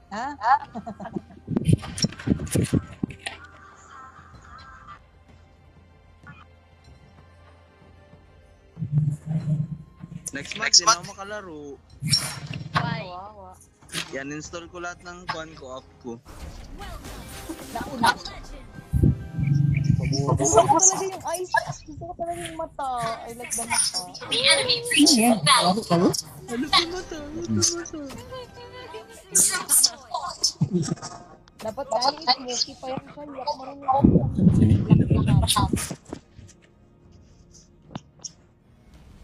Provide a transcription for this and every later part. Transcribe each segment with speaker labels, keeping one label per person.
Speaker 1: Ha?
Speaker 2: Next month, di na ako makalaro.
Speaker 3: Why?
Speaker 1: Kawawa.
Speaker 2: Yan, install ko lahat ng kwan ko, app ko.
Speaker 1: Nauna. Gusto ko talaga yung eyes. Gusto ko talaga yung mata. I like the mata.
Speaker 3: The enemy reached the battle.
Speaker 2: Ano pa mata?
Speaker 1: Dapat dahil smoky pa yan siya. Yak marunong ako.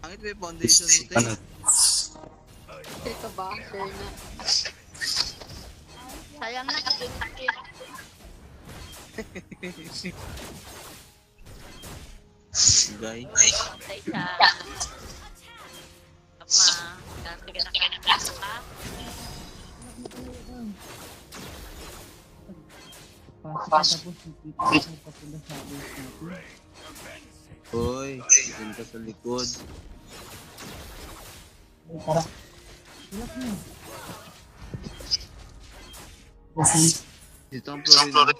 Speaker 2: Angit may foundation mo, te.
Speaker 3: Ito ba? Sure na. Sayang na kasi sakit.
Speaker 2: Guy.
Speaker 3: Patay siya. Apa? Ganti ka na ka.
Speaker 4: Pasok tapos nakita ko pala sa base natin.
Speaker 2: Hoy, dun ka sa likod.
Speaker 4: Tara. Tulak mo.
Speaker 2: Dito ang Florida.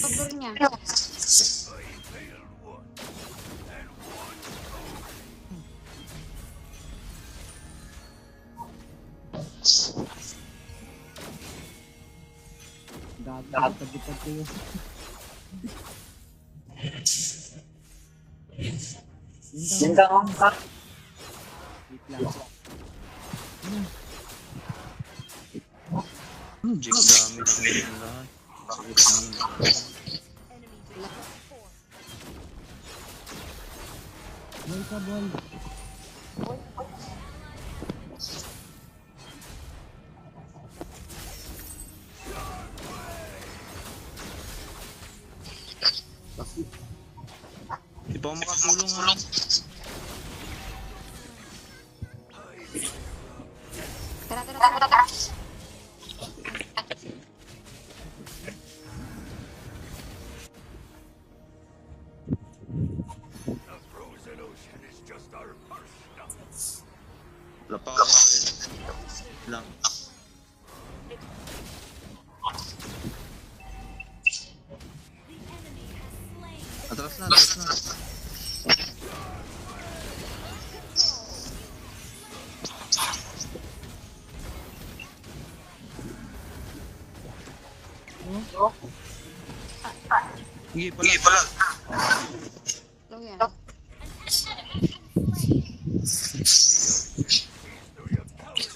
Speaker 3: Pagod niya.
Speaker 4: Gago, tabi-tabi ko yun. Yun ka ang ka. Wait lang.
Speaker 2: Jig damage na yung lahat. Sakit naman.
Speaker 4: Boy ka, boy.
Speaker 2: Di pa ako makatulong ha.
Speaker 3: Tara.
Speaker 2: Wala pa ako. Lang. Atras na. Sige pala.
Speaker 3: Ito yan.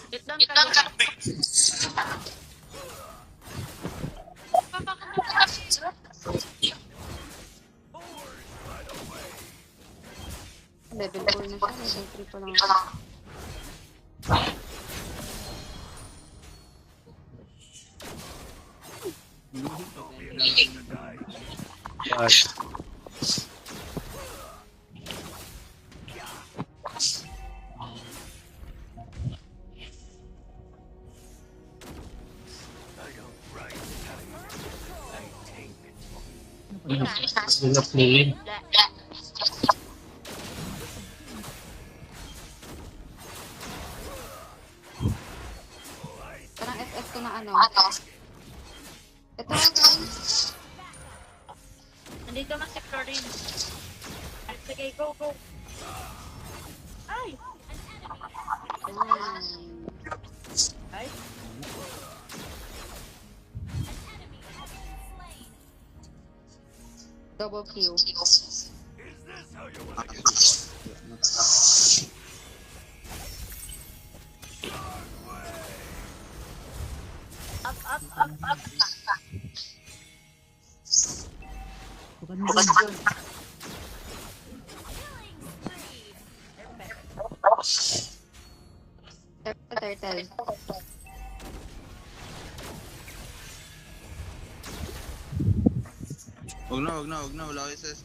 Speaker 3: Itang ka. Level 4 na siya. Level 3 pa lang. Parang FF ko na ano. Ito lang guys. Nandito na si Florin. Sige, go. Ay! Ay! Double kill. Up.
Speaker 4: Tukan mo dun.
Speaker 3: Turtle.
Speaker 2: Huwag na. Wala kayo sis.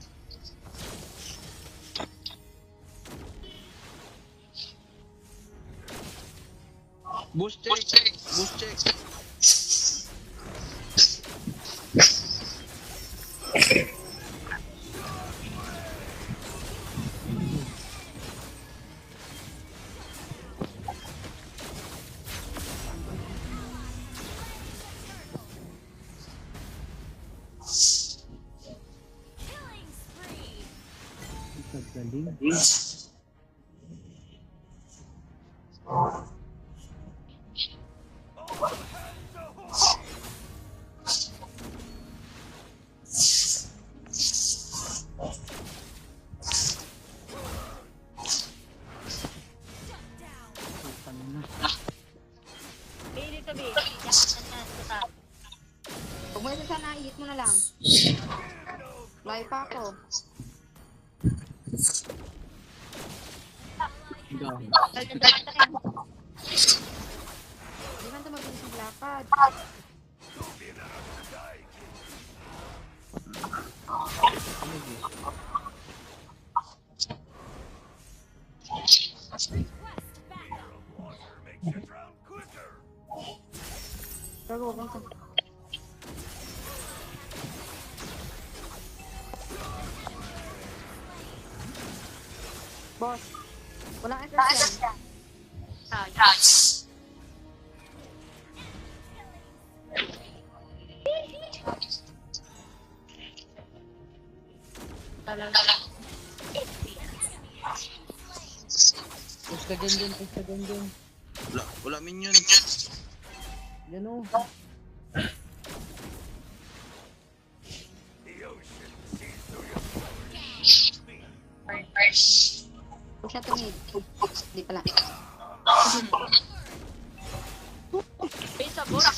Speaker 2: Boost check.
Speaker 4: Kagaling. Putang na.
Speaker 3: Bay, dito, Bay. Yan na, sa
Speaker 1: Huwag mo na sana, i-hit mo na lang. Live pa ako.
Speaker 4: Hanggang.
Speaker 1: Di man ito mabilis yung lakad. Pero huwag mo ito. Boss, walang SS yan.
Speaker 3: Talaga.
Speaker 4: Push ka dyan. Push ka dyan.
Speaker 2: Wala minion.
Speaker 4: Yan o.
Speaker 1: Push na to mid. Hindi pala.
Speaker 3: Bay, sa boss.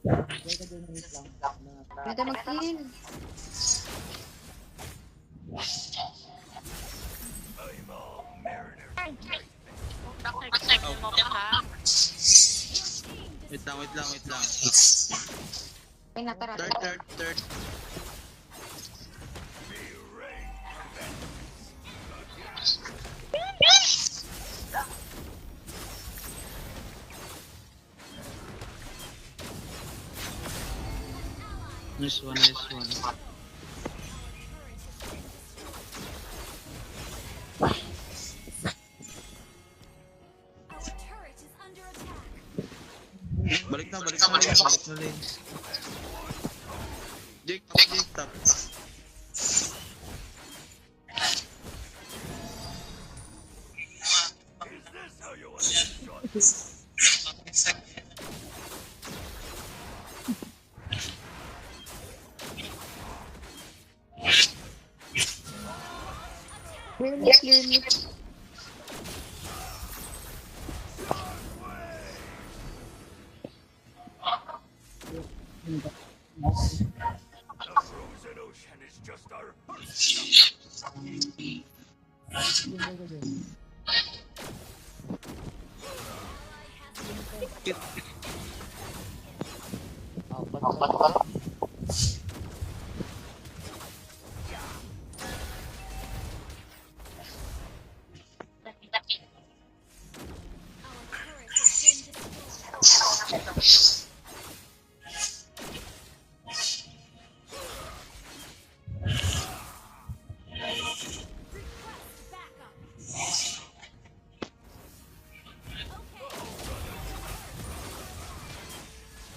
Speaker 4: Diyan ka dyan. Wait lang.
Speaker 1: Pwede mag-kill.
Speaker 3: Takot mo pa, ha?
Speaker 2: Wait lang.
Speaker 1: Ay, natara.
Speaker 2: Third. Nice one. Balik na lane. Jake top.
Speaker 1: Clear me.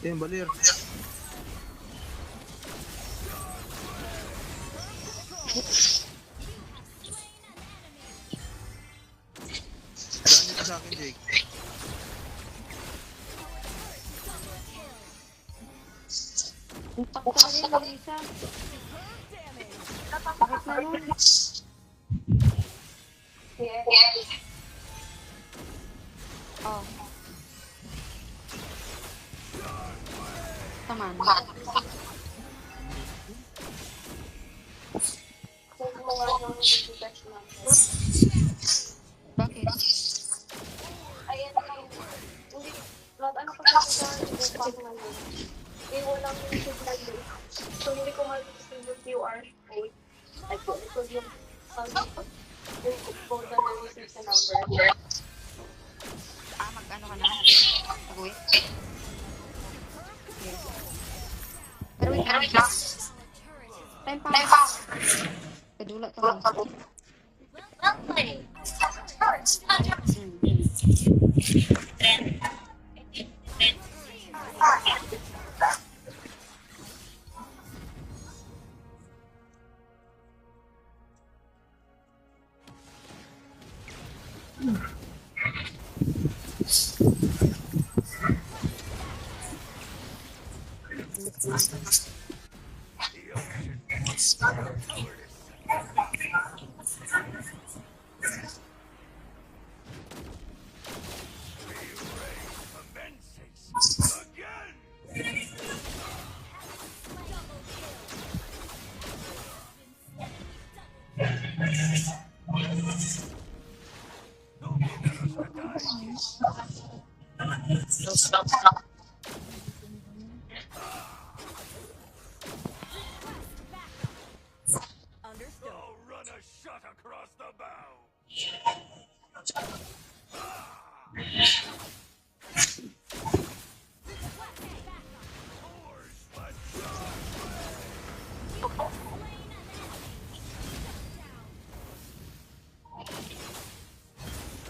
Speaker 2: Damn, balir. Ganito sa akin, Jake.
Speaker 1: Impact ka rin, Marisa. Bakit na nun? Oh. Taman. Bakit?
Speaker 5: Ayan lang. Hindi, ano ko sa signal mo. Eh, walang signal mo. So, hindi ko mag-receive yung QR code. Ay, ko yung code na na-receive sa number.
Speaker 1: Mag-ano ka na? Mag-wait? Pero wait lang. Time pa. Kadula to.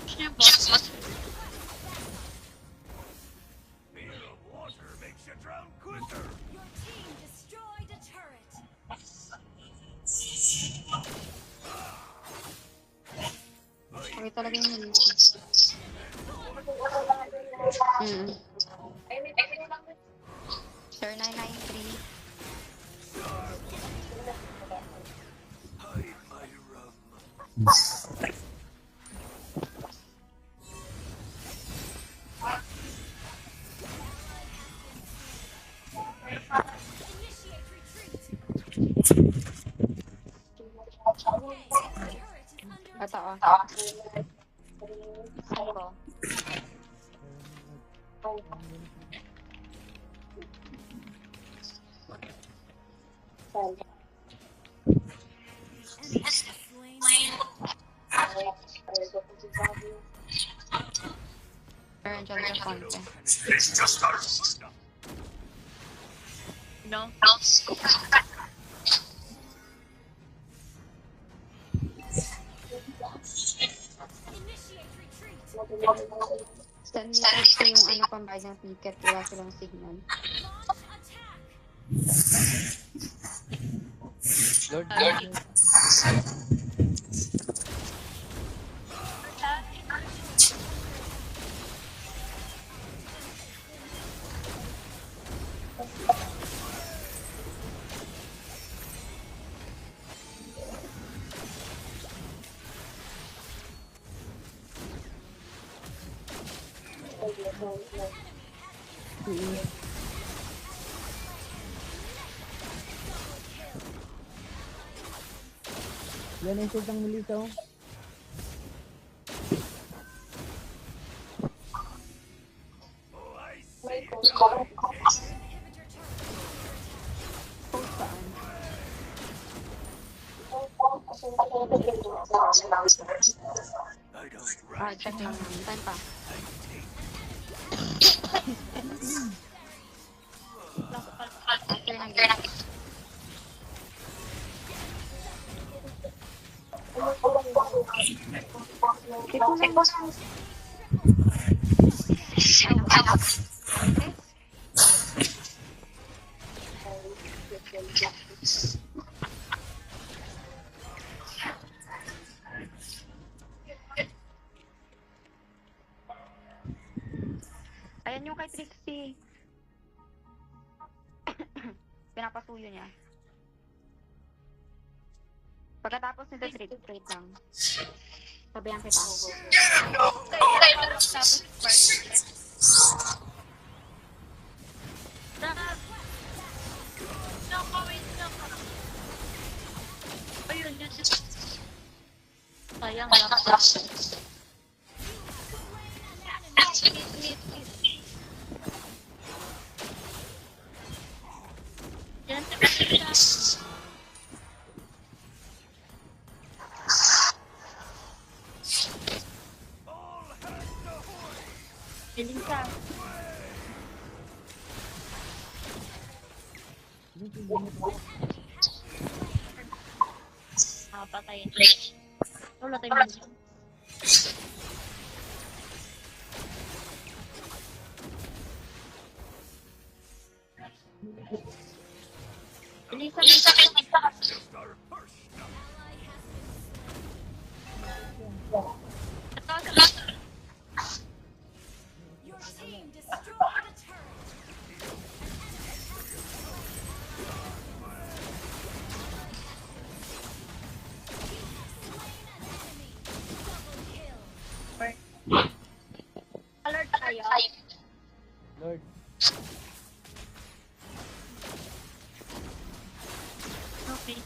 Speaker 3: Gusto yung boss?
Speaker 6: Your team destroyed a turret.
Speaker 1: Okay talaga yung nilito. Sir 993.
Speaker 6: Initiate retreat. Turret is under
Speaker 1: Ito oh. Ako.
Speaker 6: slain.
Speaker 1: Sir Angelica Fonte.
Speaker 3: No?
Speaker 6: Initiate retreat.
Speaker 1: Send me text ko yung ano pambayad ng ticket. Wala silang signal.
Speaker 6: Launch attack.
Speaker 2: Lord,
Speaker 4: Yan ang shoot ng Melissa, oh.
Speaker 1: Post saan? Ah, check lang. Time pa. After ng game. Ito lang. Ayan yung kay Trixie. Pinapasuyo niya. Pagkatapos nito, trade lang. Sabihan kita.
Speaker 3: Okay, tapos part. No, wait lang. Ayun, yun si... Sayang lang. Yan, siya. Piling ka. Patayin. Wala tayo mo. Elisa. Ito, enemy.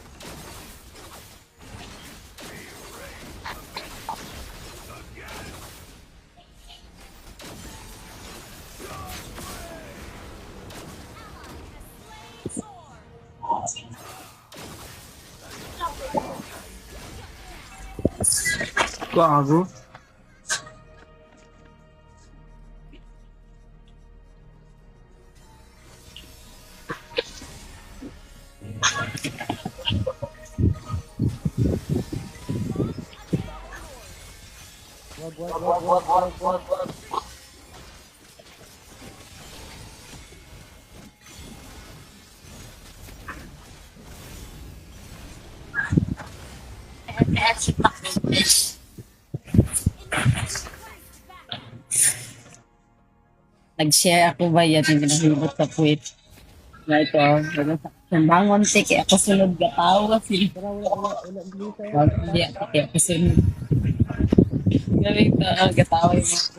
Speaker 2: Gago.
Speaker 4: Wag. Nag-share ako ba yan yung pinahibot sa puwit? Na ito, bangon tiki ako sunod ka tao kasi. Wag, hindi ako kaya ako sunod. Gawin ka, gatawa yung mga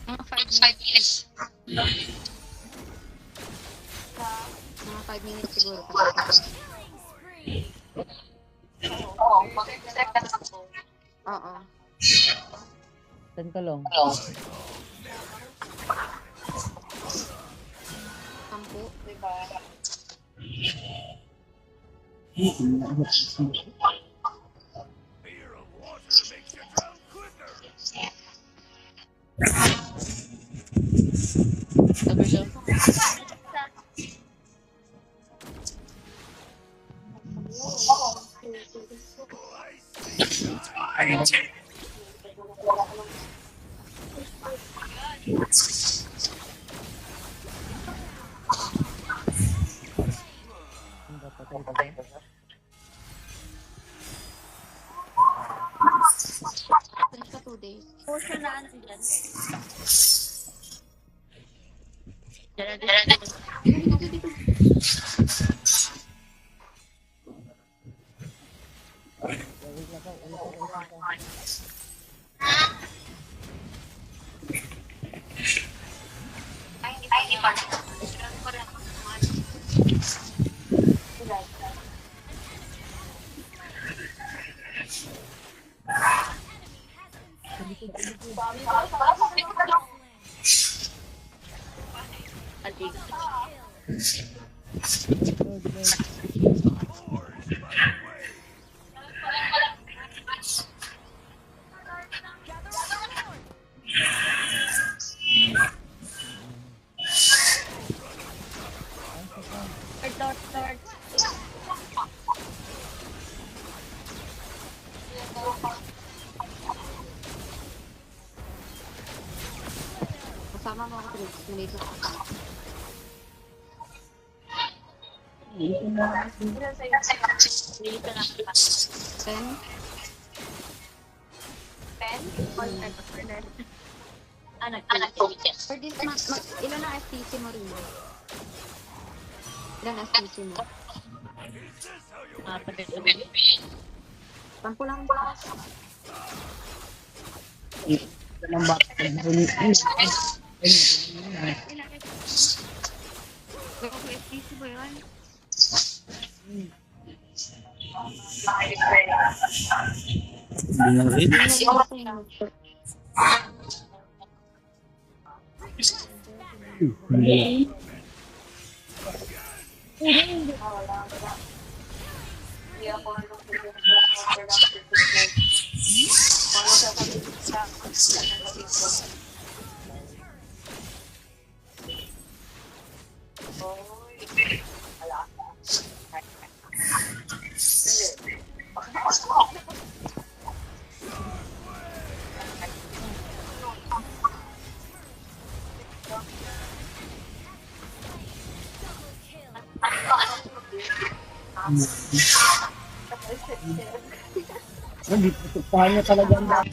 Speaker 3: Mga 5 minutes. Mga 5 minutes siguro.
Speaker 5: Oo, mag-reset ka na ako.
Speaker 3: Oo.
Speaker 4: Saan ka lang?
Speaker 3: Sampu.
Speaker 5: Diba?
Speaker 3: Sabi siya. Finish ka 2 days. Portion na ano dyan? Dito.
Speaker 5: Ay, di pa.
Speaker 3: Alig. Lord. Kasama mo ako Chris. Nandito ako. Nandito na ako. 10? 10? Nag-10. For this month, ilan ang FTC mo rin? Ilan ang FTC mo? Tampo lang ba?
Speaker 4: Ilang ba?
Speaker 3: Gawin ko FTC ba yun?
Speaker 2: Hindi na rin. Hindi.
Speaker 5: Hindi ako productive. Paano sasabihin sa
Speaker 4: Hindi, tutupahan niya talaga ang dami.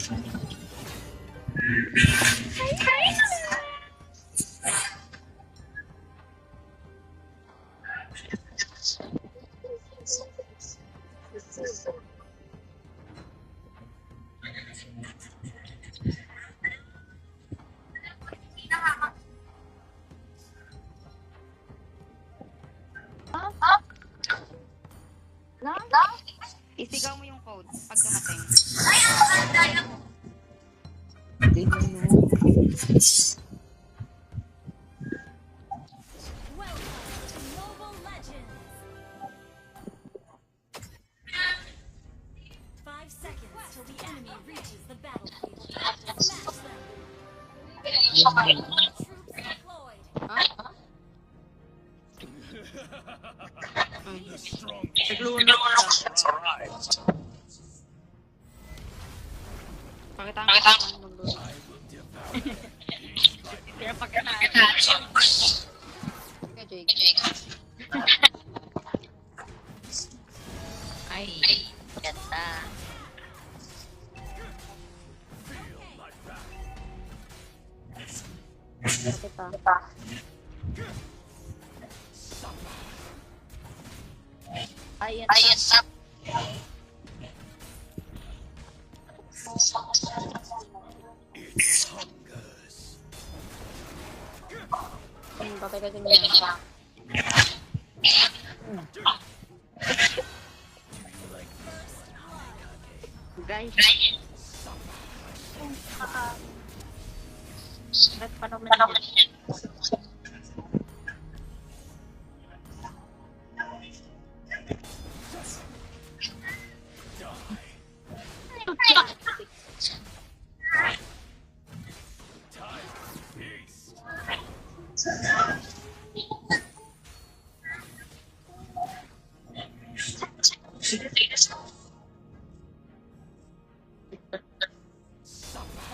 Speaker 3: Isigaw mo yung code pag dumating.
Speaker 6: Welcome to Mobile Legends. 5 seconds till the enemy reaches the battlefield. Smash them. Troops deployed.
Speaker 3: Naglunok ka. Pakita mo kung maglunok. Kaya pagkakain. Kaya Jake. Ay, ganda. Pakita. Ayan. Patay ka din niya. Guys. Ba't pa naman yan?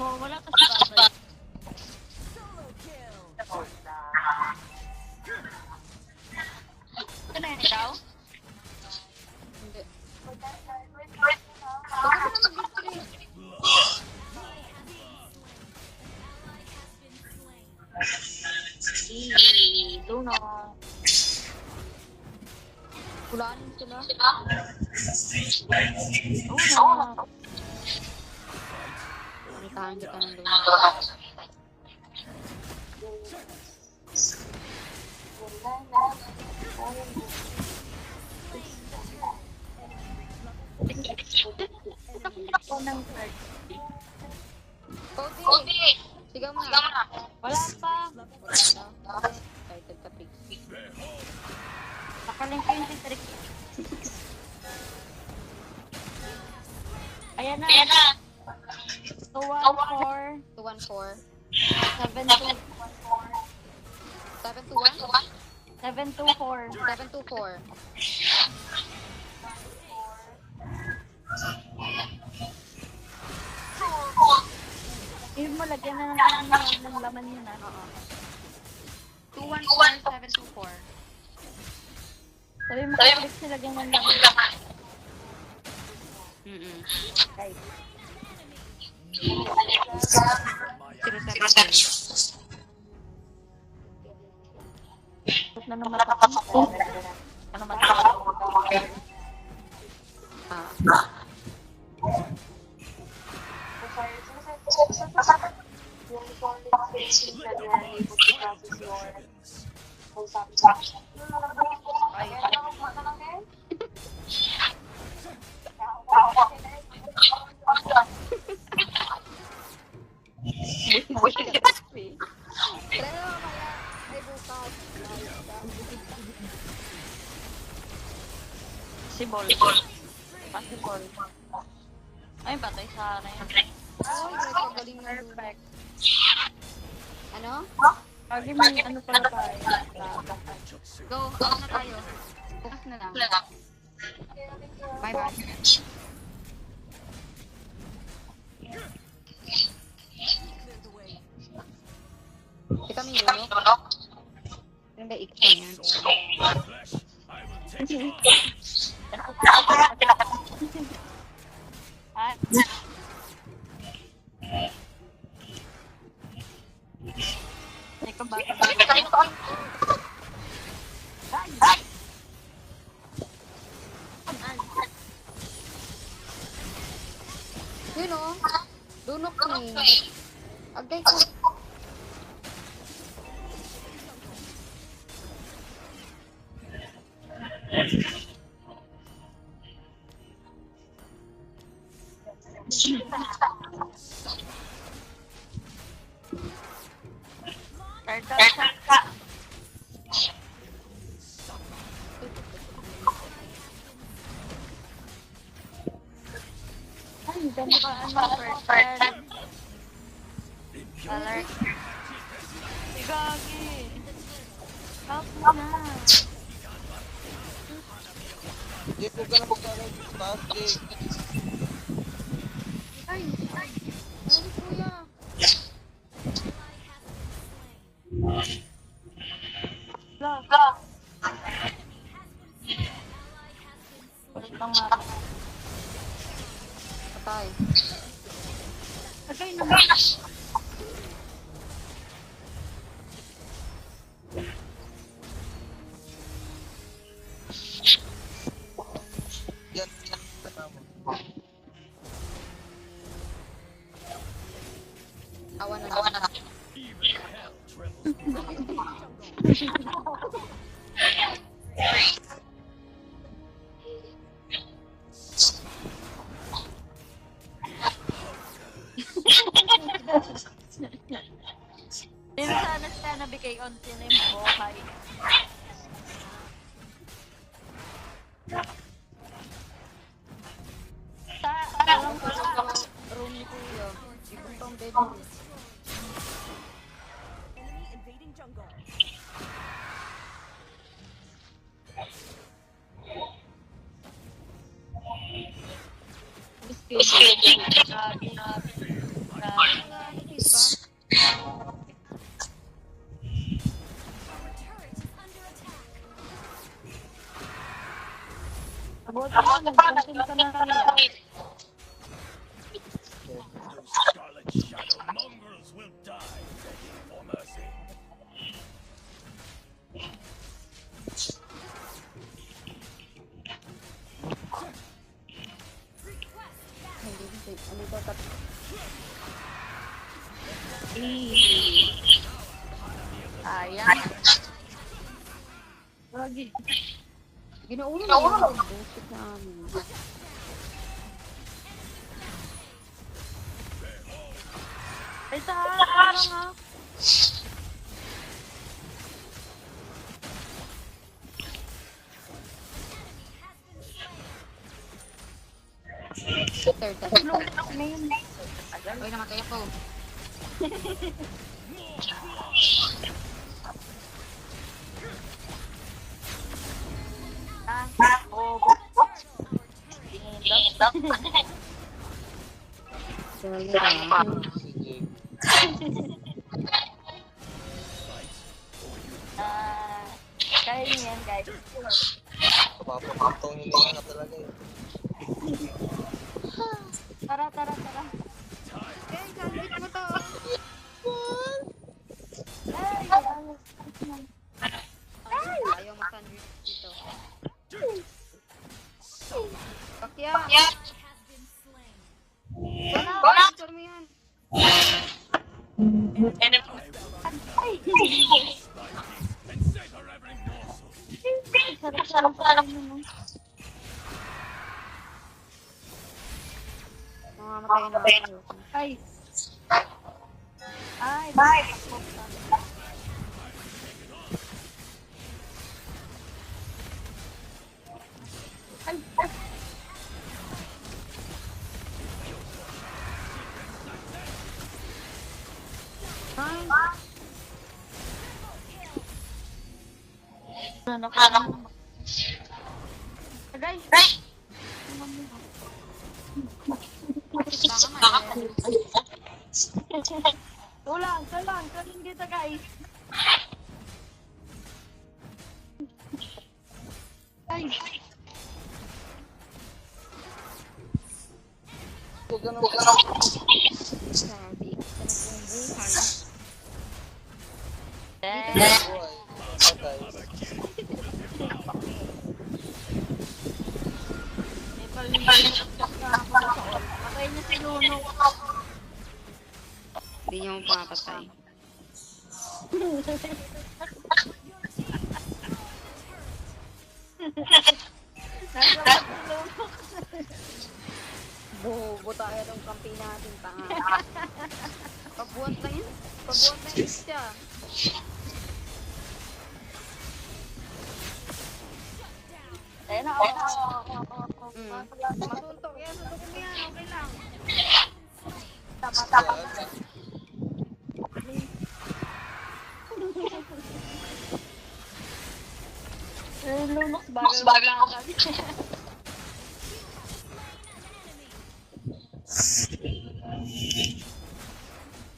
Speaker 3: Oh, wala ka sa babay. Ito na yan ikaw? Hindi. Bakit ka na mag-stream? Luna. Pulanin sila. Oo. Nikahan kita ng Luna. Cody! Sigaw mo na. Wala pa. Excited ka, Pix. Nakaling ko yung trick. Ayan na. 214. 214. 721. 721? 724. 724. Yung mo, lagyan na ng laman yun, ah. Oo. 214-724. Sabi mo, click sila lagyan ng laman. Okay. 077. Tapos na naman ako. Ano matapos? Si Bol. Pasti Bol. Ay, patay sa na yun. Ay, nagkagaling na perfect. Ano? Pagi may ano pala tayo. Go, ano na tayo? Bukas na lang. Ay, bad. Di kami dulo. Ano ba ikaw yan? Ay. Teka, bakit? Yun o. Dunok ni. Agay ko. Karga. Ay, dami ka first card. Alert. Sigagi. Help mo na.
Speaker 2: Jake, huwag ka na magkakaroon sa taas, Jake.
Speaker 3: Ay, sorry kuya. Love. Ulit lang mara. Patay. Agay naman.
Speaker 2: Yan. Tama.
Speaker 3: Awan na. Dito sana bigay on sila yung buhay. Alam ko sa room ni Kuya. Ibang pang bedroom.
Speaker 6: Enemy invading jungle. Turret is under attack.
Speaker 3: Abot ka, nagpansin ka na nila.
Speaker 7: Scarlet Shadow mongrels will die begging for mercy.
Speaker 3: Ano ito tat? Ayan. Lagi. Ginauna na yung bullshit na amin. Ay, parang nga. Third time. Uy, namatay ako. Sorry,
Speaker 2: Si Jake.
Speaker 3: kaya niyo yan, guys.
Speaker 2: Papapatong yung mga talaga eh.
Speaker 3: Tara. Okay, sandwich mo to. Ay, ayaw mag-sandwich dito. Pakya.
Speaker 6: Has been slain.
Speaker 3: Wala, picture mo yan. Ay,
Speaker 7: And savor every morsel.
Speaker 3: sarap naman. Mamamatay na ako. Ay. Ano ka? Guys. Baka mali.
Speaker 1: Tulang kita guys. Guys.
Speaker 3: Sabi. Buhay.
Speaker 1: May palimbalit ka ako sa all. Patay niya si Luno.
Speaker 3: Hindi niya mo papatay.
Speaker 1: Nasa si Luno.
Speaker 3: Bobo tayo ng kampi natin, tanga. Pabuhat lang yun. Pabuhat lang yun siya.
Speaker 1: Ayun na,
Speaker 3: Masuntok yan, suntok mo yan, okay lang.
Speaker 1: Tama. Lunos bagal kami.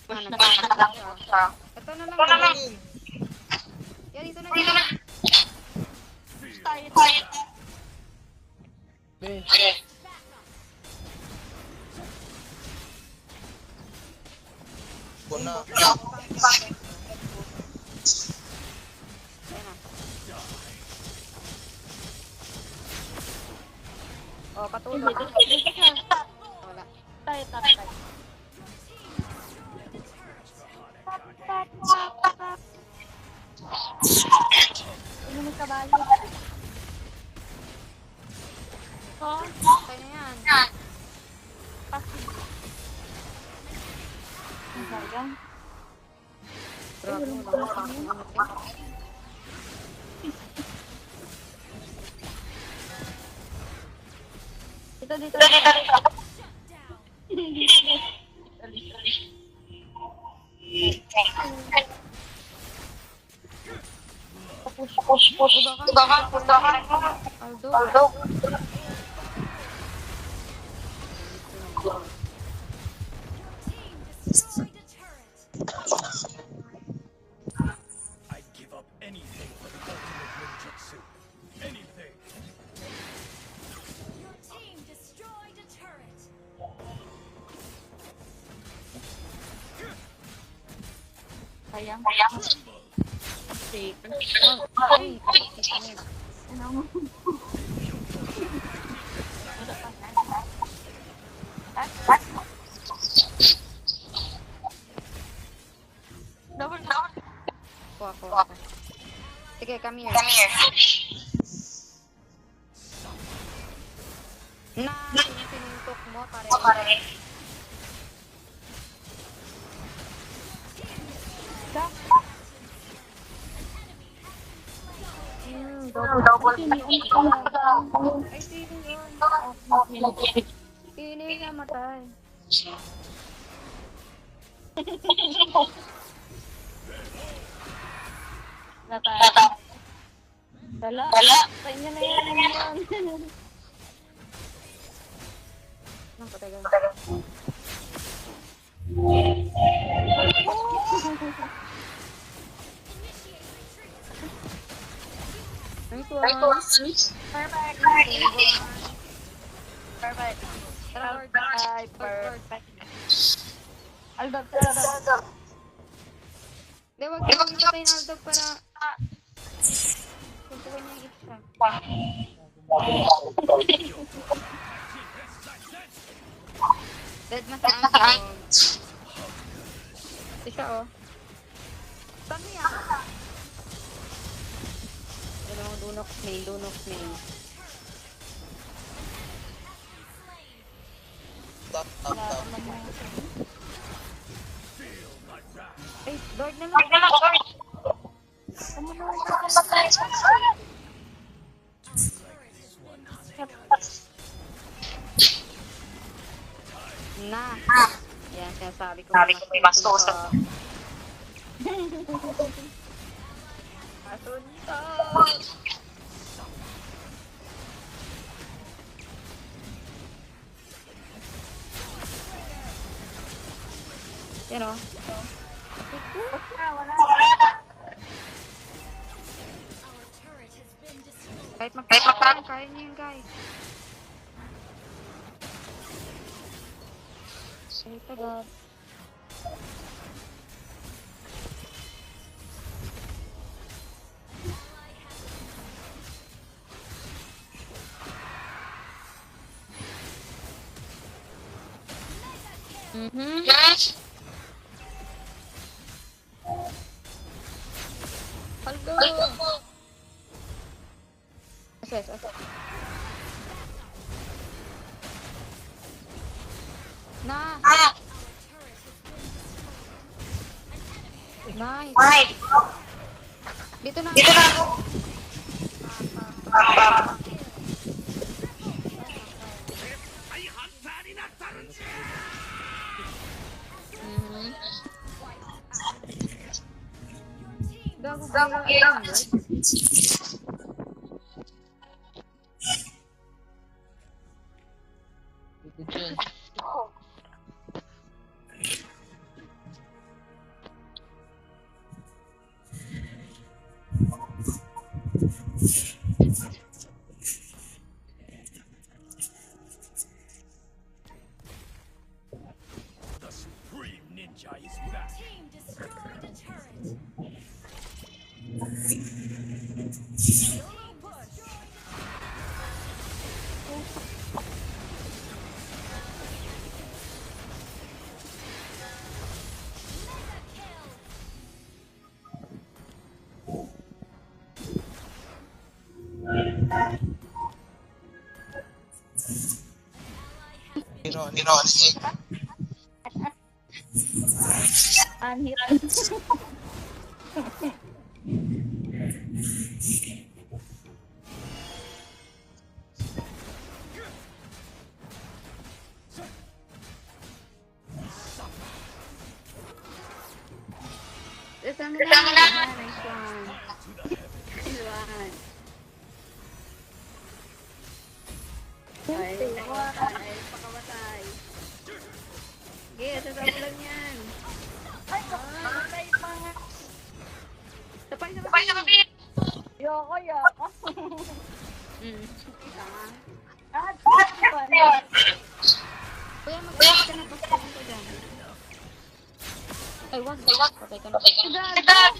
Speaker 3: Ano, siya. Ito na lang. Yan, dito na yan.
Speaker 1: Tayo.
Speaker 3: Oh, patulog. Wala.
Speaker 1: Tayo. Ano may kabalo? Oh,
Speaker 3: Kaya na yan.
Speaker 1: ang sayang.
Speaker 3: Grabe mo lang. Pakiulit yan.
Speaker 1: Dito. Push.
Speaker 3: Aldo.
Speaker 6: Destroyed a turret.
Speaker 7: I'd give up anything for the ultimate ninjutsu. Anything.
Speaker 6: Your team destroyed a turret.
Speaker 1: Sayang.
Speaker 3: Ay,
Speaker 1: Ano? Double.
Speaker 3: kuha. Sige, come here. Na, sinuntok mo, pare.
Speaker 1: Double.
Speaker 3: Ay, sino yun? Sino yung namatay?
Speaker 1: Dala. Sa inyo na yan.
Speaker 3: Nang patay ka. Nice one.
Speaker 1: Perfect.
Speaker 3: Tara,
Speaker 1: Ay, perfect. Aldog.
Speaker 3: Hindi, wag mo patayin Aldog para suntukin niya yung isa. Dead na sa Aldog. Ito siya, oh. Saan mo yan? Dunok main. Ay, Lord na lang. Na. Yan, sinasabi ko. Sabi ko, mastoso. Masunto. Pero,
Speaker 5: Wala.
Speaker 6: Our turret has been destroyed.
Speaker 3: kahit magpapakain, kaya niyo yun, guys. Ay, tagad. Mhm. Paldo. Yes. Na. Nice. Dito na. Mhm. Gago gira.
Speaker 7: The Supreme Ninja is back.
Speaker 6: Team destroyed the turret.
Speaker 3: Anhit. Nice one. Nice one. Ay, pakamatay. Sige, sasama lang yan.
Speaker 1: Ay, mga.
Speaker 3: Tapay sa
Speaker 1: Yoko.
Speaker 3: Isa nga.
Speaker 1: Ah,
Speaker 3: Kuya, mag-isip ka na basta dito dyan. Ay, wag. Patay ka na. Dad!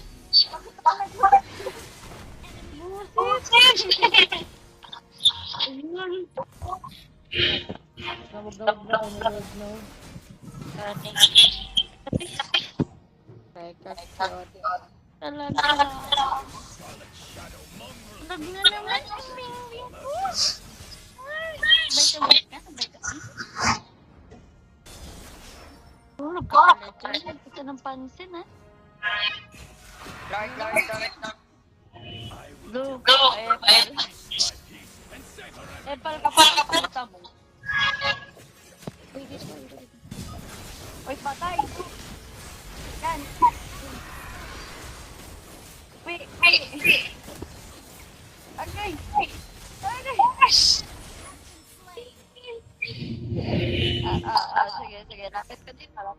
Speaker 3: Talaga. Lag na naman yung bing-bing ko. Sabay ka. Oh, nagkakalat. Ito ng pansin, ha? Blue. Epal ka pa mo. Uy, dito. Uy, patay. Yan. Wait. Okay. Sige. Lapit ka din.
Speaker 6: An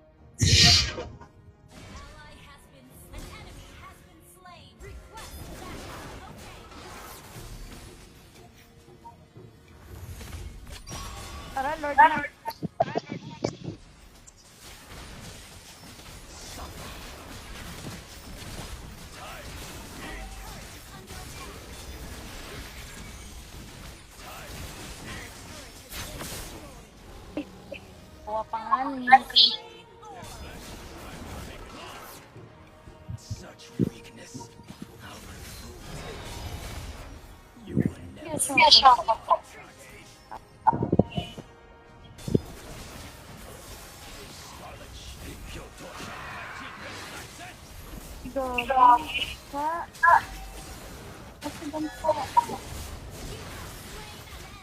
Speaker 6: enemy has been slain. Request backup. Okay.
Speaker 3: Tara, Lord na. Kuha pa nga niya.
Speaker 7: Such weakness. You will never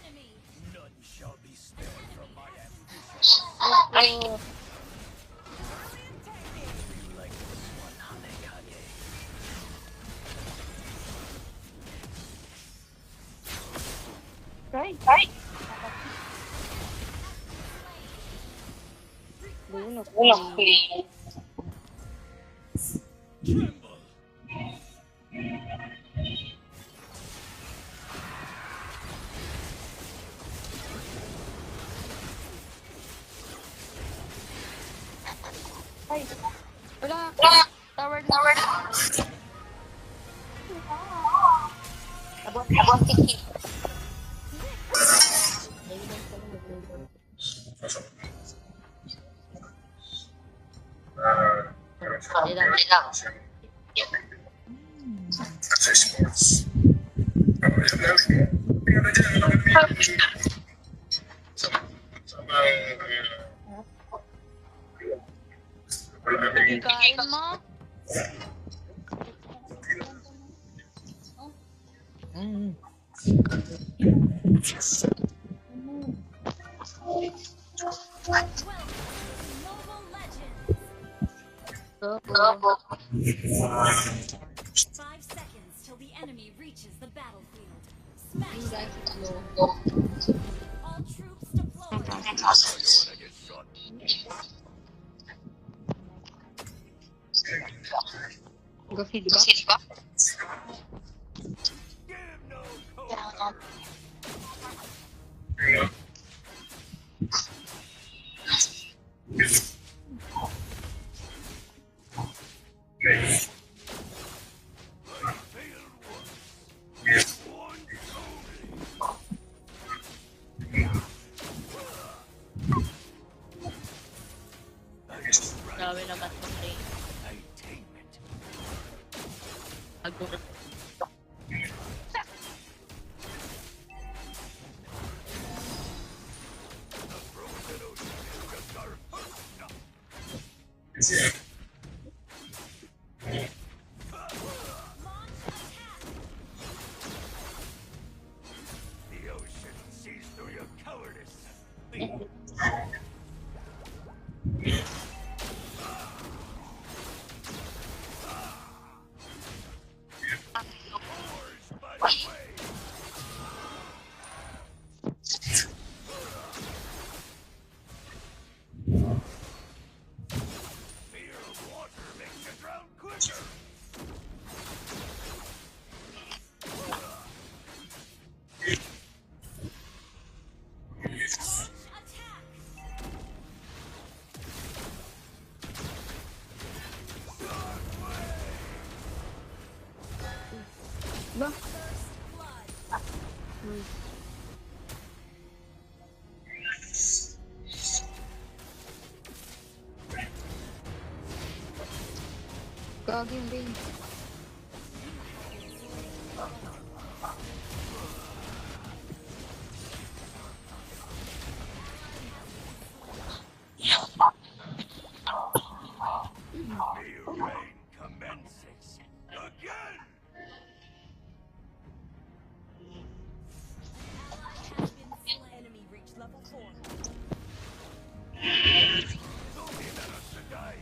Speaker 6: Enemy.
Speaker 7: none shall be spared from my ambition. You like this one, Hanekage?
Speaker 3: Right. Lunok.
Speaker 5: Ay,
Speaker 3: Wala. Tower na.
Speaker 5: abot tiki.
Speaker 3: Ikain mo.
Speaker 6: Welcome to Mobile Legends.
Speaker 3: Opo.
Speaker 6: 5 seconds till the enemy reaches the battlefield. Smash them. All troops deployed.
Speaker 7: Wanna get shot?
Speaker 3: Go feedback.
Speaker 7: Give no cover. I failed once. Once only.
Speaker 3: Grabe naman po rin.
Speaker 7: Attainment.
Speaker 3: Agurot.
Speaker 7: The frozen ocean is just our first stop. The ocean sees through your cowardice. Oars by the way. Fear of water makes you drown quicker.
Speaker 6: Attack. First blood.
Speaker 3: Gagi yung Bane.
Speaker 7: The rain commences again.
Speaker 6: Has been slain. Enemy reached level 4.
Speaker 7: Don't be let us to die.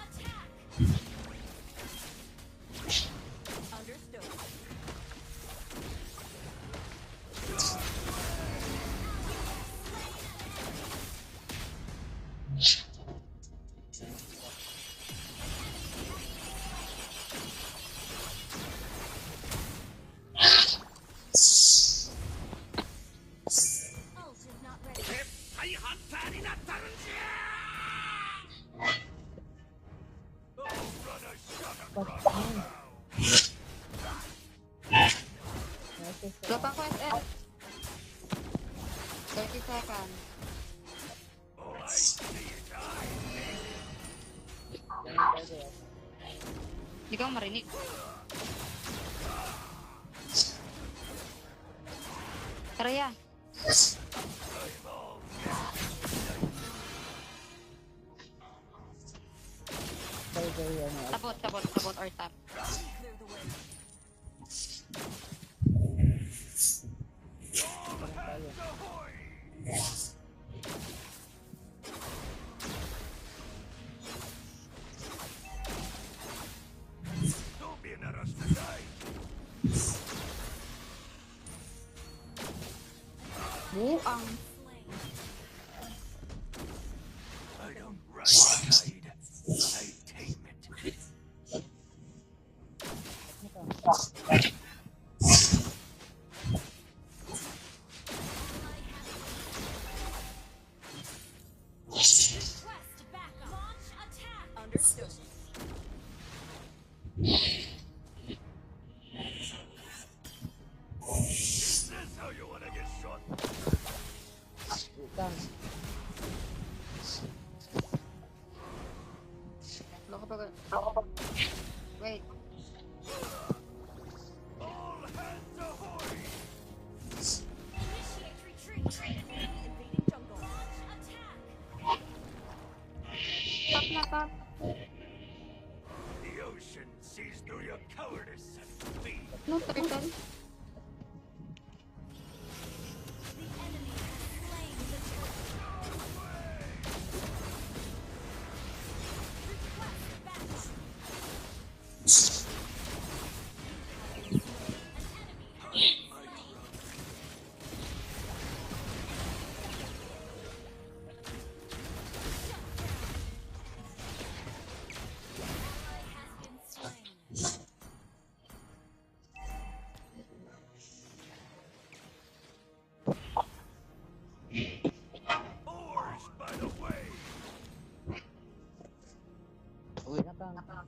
Speaker 6: Attack. Understood. Ult is not ready.
Speaker 7: Oh, run a shot across the bow.
Speaker 3: Go pa ko SS. 30 seconds.
Speaker 7: Oh, I see you die.
Speaker 3: Hindi ka marinig. Tara ya.
Speaker 7: I'm all
Speaker 3: Sabot or tap.
Speaker 6: Clear the way.
Speaker 7: ahoy. Don't be in a rush to die.
Speaker 3: Buang.
Speaker 6: Slain.
Speaker 7: I don't ride the tide. I tame it.
Speaker 6: Request
Speaker 1: lang.
Speaker 3: Loko pa. Wait.
Speaker 7: All hands ahoy!
Speaker 6: Initiate retreat. Enemy invading jungle. Launch attack.
Speaker 3: Top na top.
Speaker 7: The ocean sees through your cowardice and feeds.
Speaker 3: No, turtle.
Speaker 6: The enemy has slain the turtle. Request backup.
Speaker 7: Oars by the way!
Speaker 1: Uwi na kang.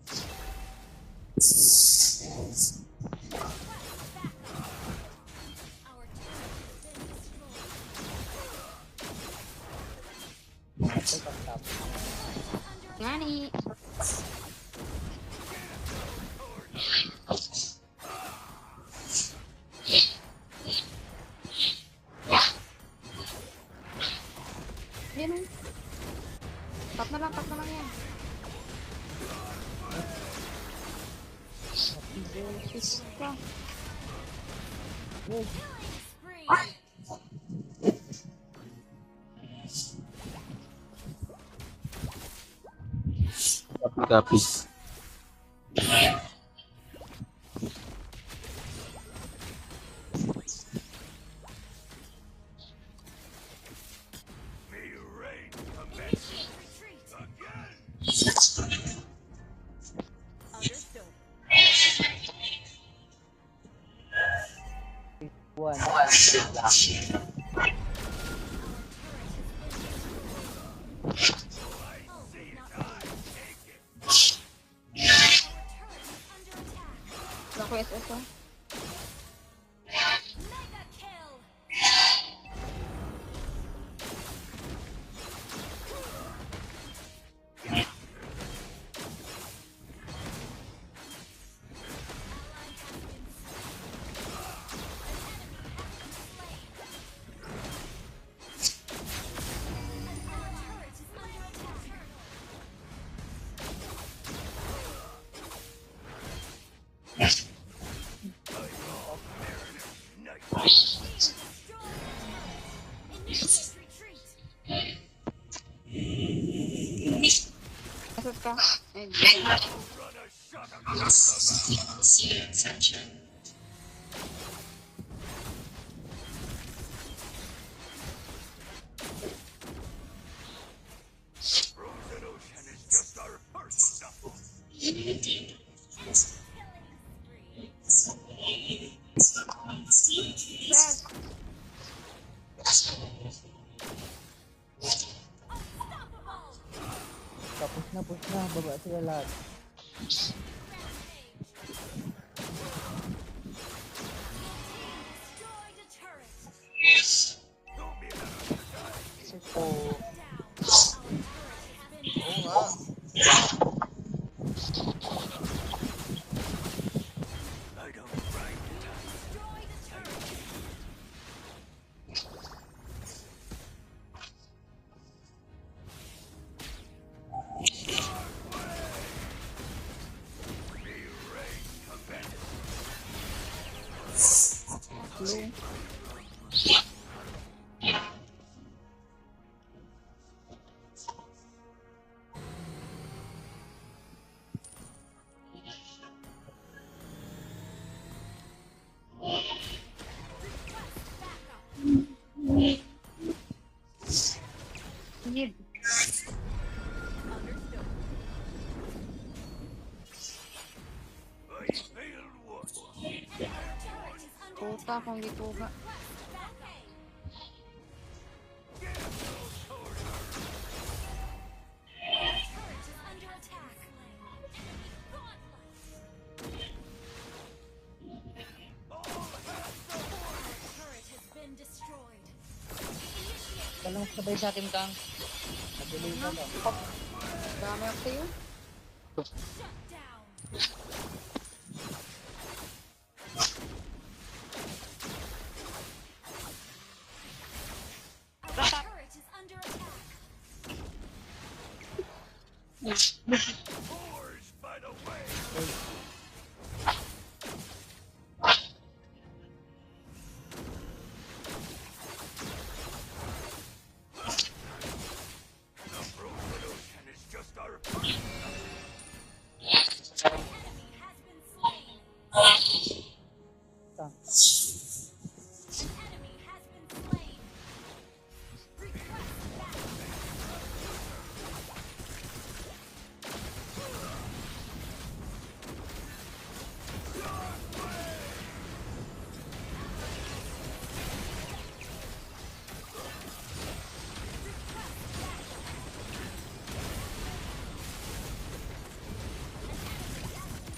Speaker 6: Our turret has been destroyed.
Speaker 1: Patay kang tap.
Speaker 3: Ngani. Yan o. Top na lang yan. Sis ka.
Speaker 6: Killing spree.
Speaker 2: Copy.
Speaker 7: May rain commence
Speaker 6: Retreat.
Speaker 7: again!
Speaker 6: Understood.
Speaker 1: One.
Speaker 3: Naku, SS o.
Speaker 6: Mega kill. Initiate retreat.
Speaker 3: SS ka. Ayun.
Speaker 7: Run a shot across the map! Frozen Ocean is just our first stop.
Speaker 3: Yes.
Speaker 6: Unstoppable.
Speaker 1: Tapos na. Baba sila lahat.
Speaker 6: Destroy the turret.
Speaker 7: Don't be allowed to die.
Speaker 1: Oh.
Speaker 6: Down.
Speaker 1: Oo
Speaker 6: Our turret has been
Speaker 1: nga.
Speaker 7: I don't ride the tide.
Speaker 6: destroy the turret.
Speaker 7: May rain commence.
Speaker 3: Blue. Mid.
Speaker 7: I failed once.
Speaker 3: Puta kung di ko ba.
Speaker 1: Walang sabay sa atin kang.
Speaker 3: Dami ako sa'yo.
Speaker 6: Shut down. Our turret is under attack.
Speaker 7: Whores by the way. The frozen ocean is just our
Speaker 6: Enemy has been slain. An enemy has been slain. Request backup.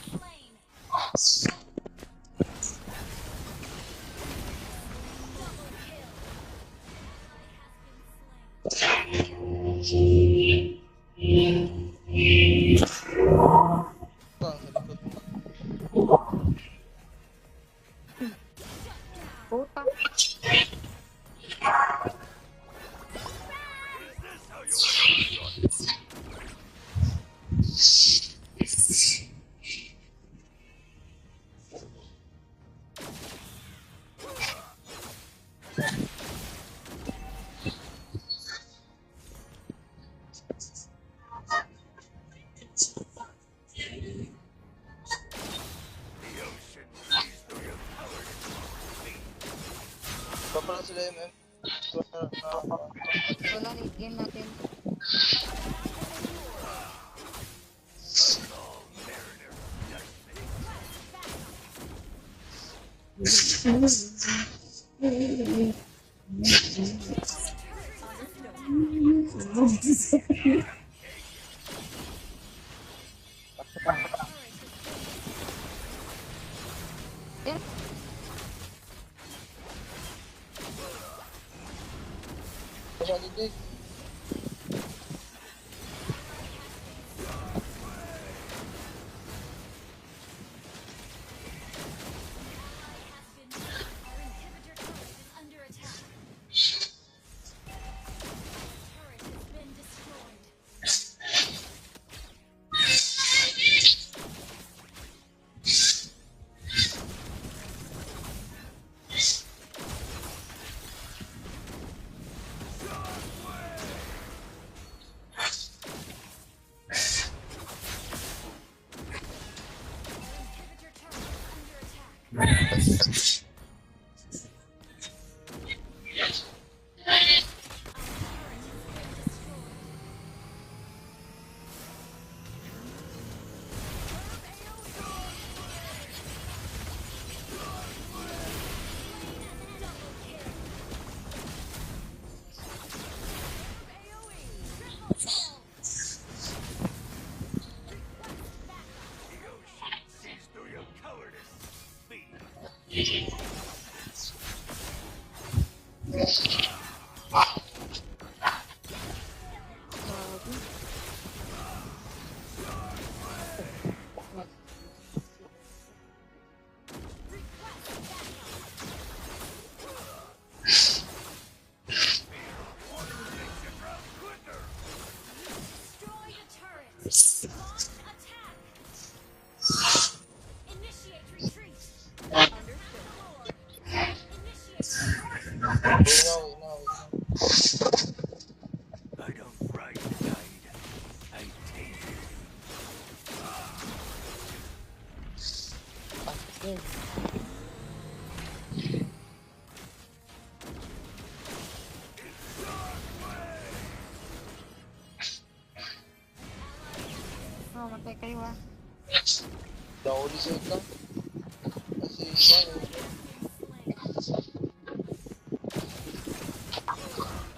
Speaker 6: Slain. Double kill. Ally has been slain.
Speaker 3: Puta.
Speaker 7: the ocean sees through your cowardice.
Speaker 8: Papala sila MM.
Speaker 3: Wala ni game natin.
Speaker 7: All mariner judgment.
Speaker 8: Masyado din.
Speaker 6: Our inhibitor turret is under attack. Turret has been destroyed. Inhibitor turret is under attack.
Speaker 7: The ocean sees through your cowardice. Speed.
Speaker 6: Destroy the turret. Launch attack. Initiate retreat. Understood. Initiate.
Speaker 8: Inaw.
Speaker 7: I don't ride the tide. I take it.
Speaker 3: Oh, matay kayo ah.
Speaker 8: Nauli sa ito. Kasi siya.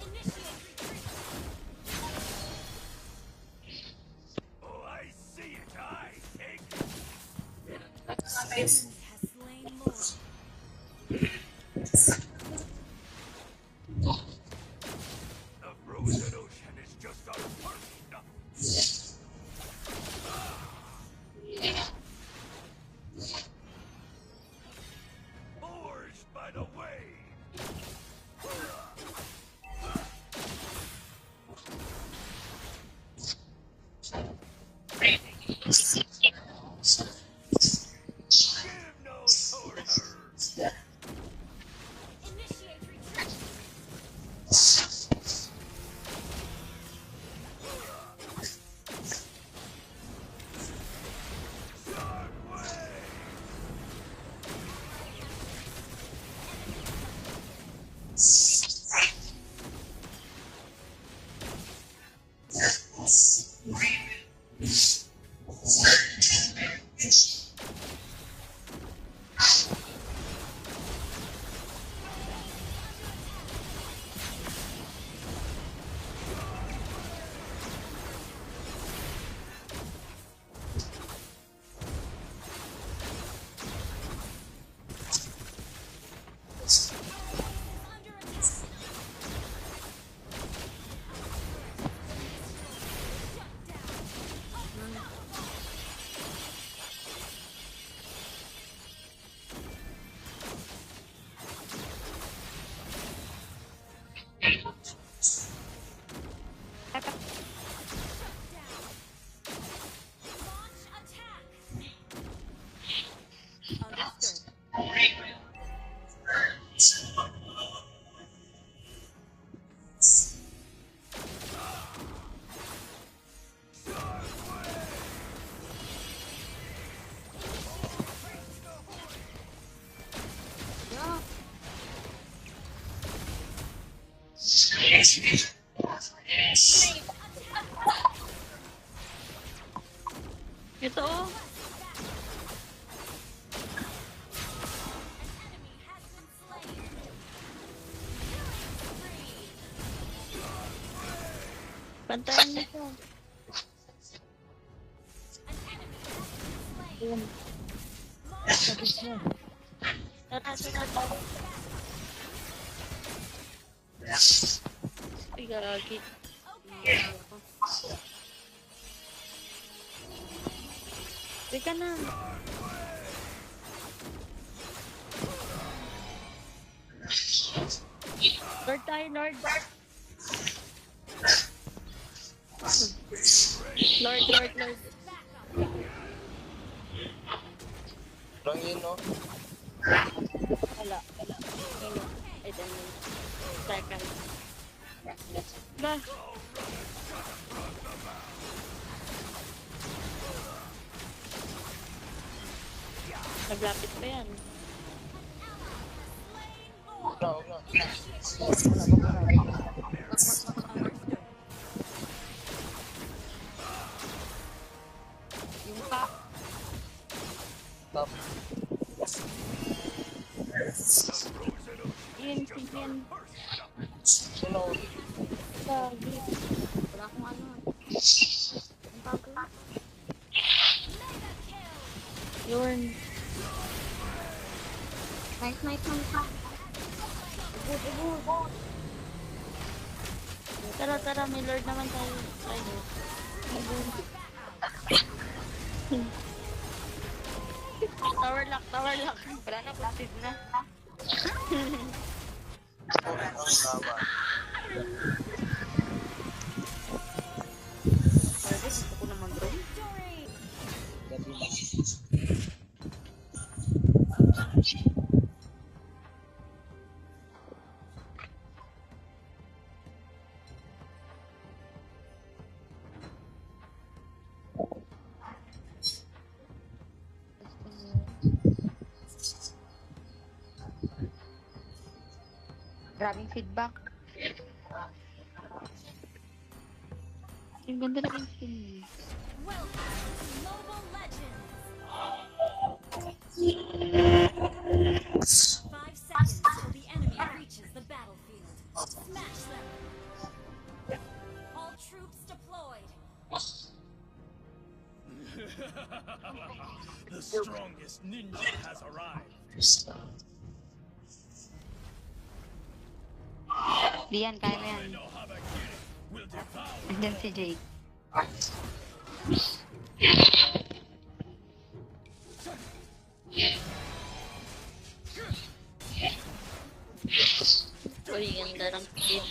Speaker 6: Initiate retreat.
Speaker 7: Oh, I see it. I take it.
Speaker 6: Enemy has slain Lord.
Speaker 7: Give no quarter.
Speaker 6: Initiate retreat. Under attack. Launch attack. Understood.
Speaker 3: Ito oh.
Speaker 6: Enemy has been slain. Killing spree.
Speaker 3: Pantayan niyo to.
Speaker 6: An enemy has been slain.
Speaker 3: Tara, tara. Ay, gagi. Teka na. Lord tayo, Lord. Lord.
Speaker 8: Lang yun, no?
Speaker 3: Wala. Ito na. Second. Ba? Naglapit pa yan.
Speaker 8: Huwag na.
Speaker 3: Yung pa.
Speaker 8: Top.
Speaker 3: Ian.
Speaker 8: Sino?
Speaker 3: Gagi. Wala akong ano. Ang bago. Yun.
Speaker 1: Nice.
Speaker 3: Tara, may Lord naman tayo. Tayo. Tower lock. Wala na, plastic na.
Speaker 8: Ang laban.
Speaker 3: Pwede, gusto ko naman bro.
Speaker 1: Grabing feedback.
Speaker 3: Ang ganda na yung skin niya.
Speaker 6: Welcome to Mobile Legends. 5 seconds till the enemy reaches the battlefield. Smash them. All troops deployed.
Speaker 7: The strongest ninja has arrived.
Speaker 1: Diyan, kaya mo yan.
Speaker 7: No Habakiri will devour.
Speaker 1: Andyan si Jake.
Speaker 3: Uy, ganda ng skin.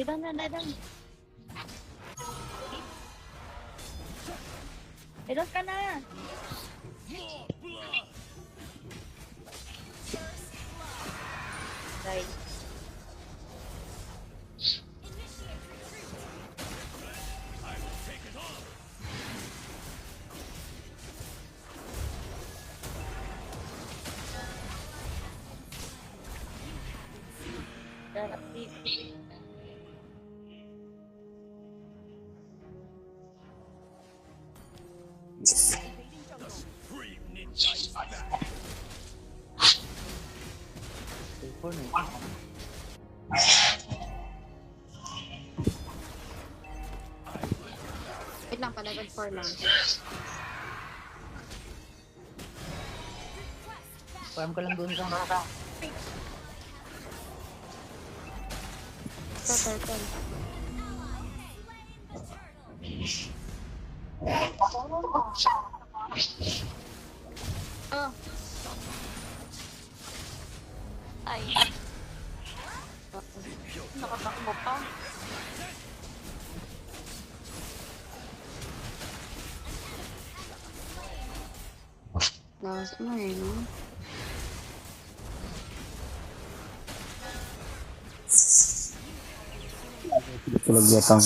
Speaker 3: Ilan na, ilan. Ilan ka na. Right. Darap dito.
Speaker 2: Cellphone eh.
Speaker 1: Wait lang, palagan 4 lang.
Speaker 2: Farm ka lang doon sa mata.
Speaker 1: Ito, turtle. Oh,
Speaker 3: Ay. Nakatakbo pa.
Speaker 1: lawas mo eh, no?
Speaker 2: Tulog yatang.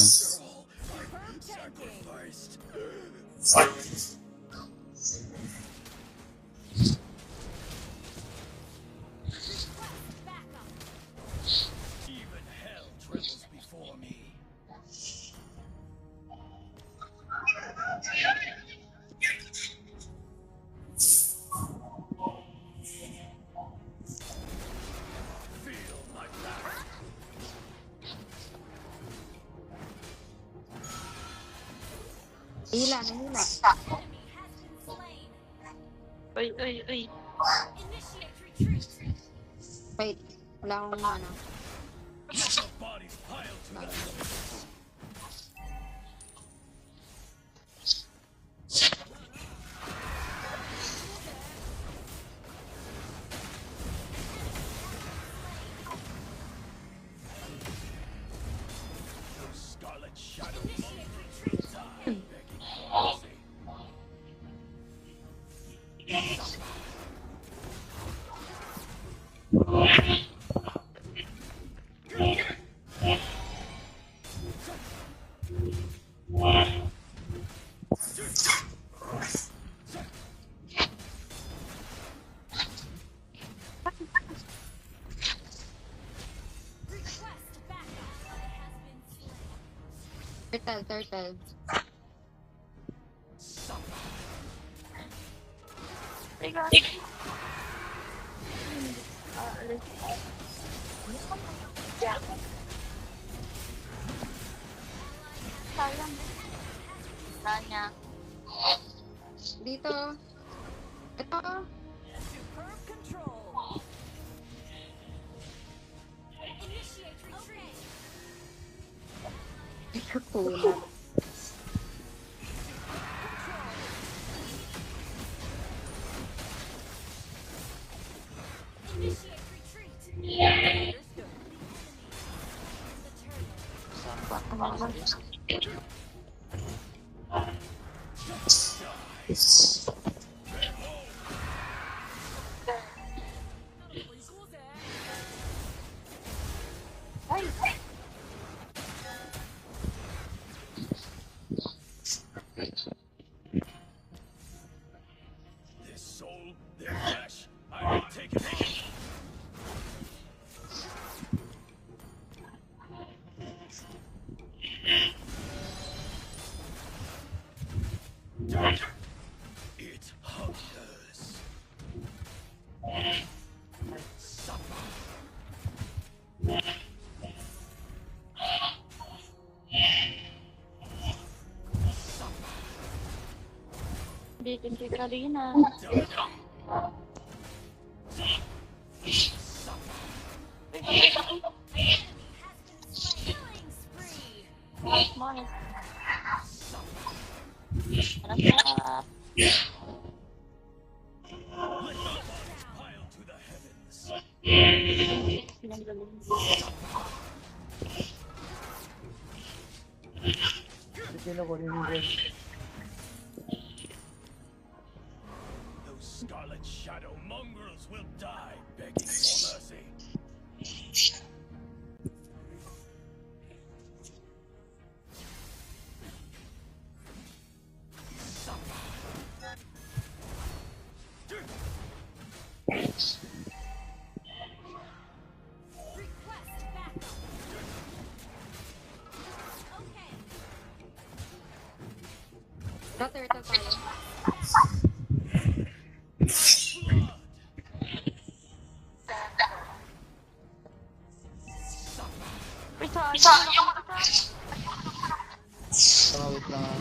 Speaker 1: Hila, nahila.
Speaker 3: Uy, uy, uy.
Speaker 1: Wait, wala akong ano. Turtle.
Speaker 3: Teka. Alis. Sayang. Tanya.
Speaker 1: Dito. Ito. Ito kulat.
Speaker 7: Their soul, their flesh, I will take it all. It hungers. Suffer.
Speaker 3: Bitin si Karina. Morning. Sarap.
Speaker 7: Pile to the heavens.
Speaker 8: Sino ko rin yun?
Speaker 7: Those Scarlet Shadow mongrels will die begging for mercy.
Speaker 6: Request backup. Okay.
Speaker 3: Turtle tayo. Isa, yung
Speaker 8: Wait lang ah.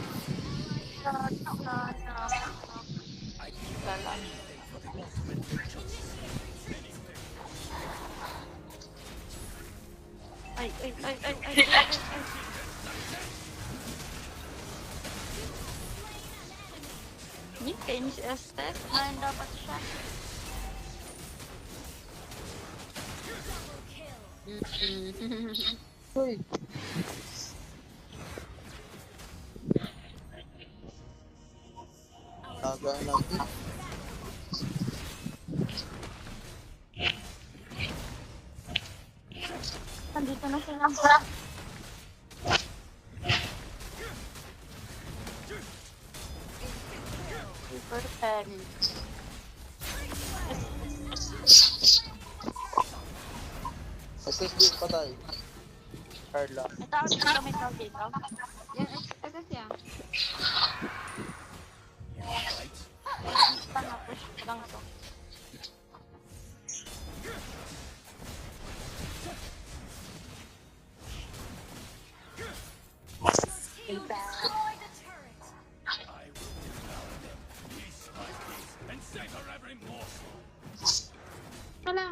Speaker 3: Ay. Hindi, kayo si Estes. Ngayon dapat siya.
Speaker 8: Uy! Nagaan natin.
Speaker 3: Nandito na sila. Super pen.
Speaker 8: SSD patay. Carla.
Speaker 3: May tao dito, may tao dito. Yan, SS yan. Basta na-push lang to.
Speaker 6: Destroy the turret.
Speaker 7: I will devour them piece by piece and savor every morsel.
Speaker 3: Wala.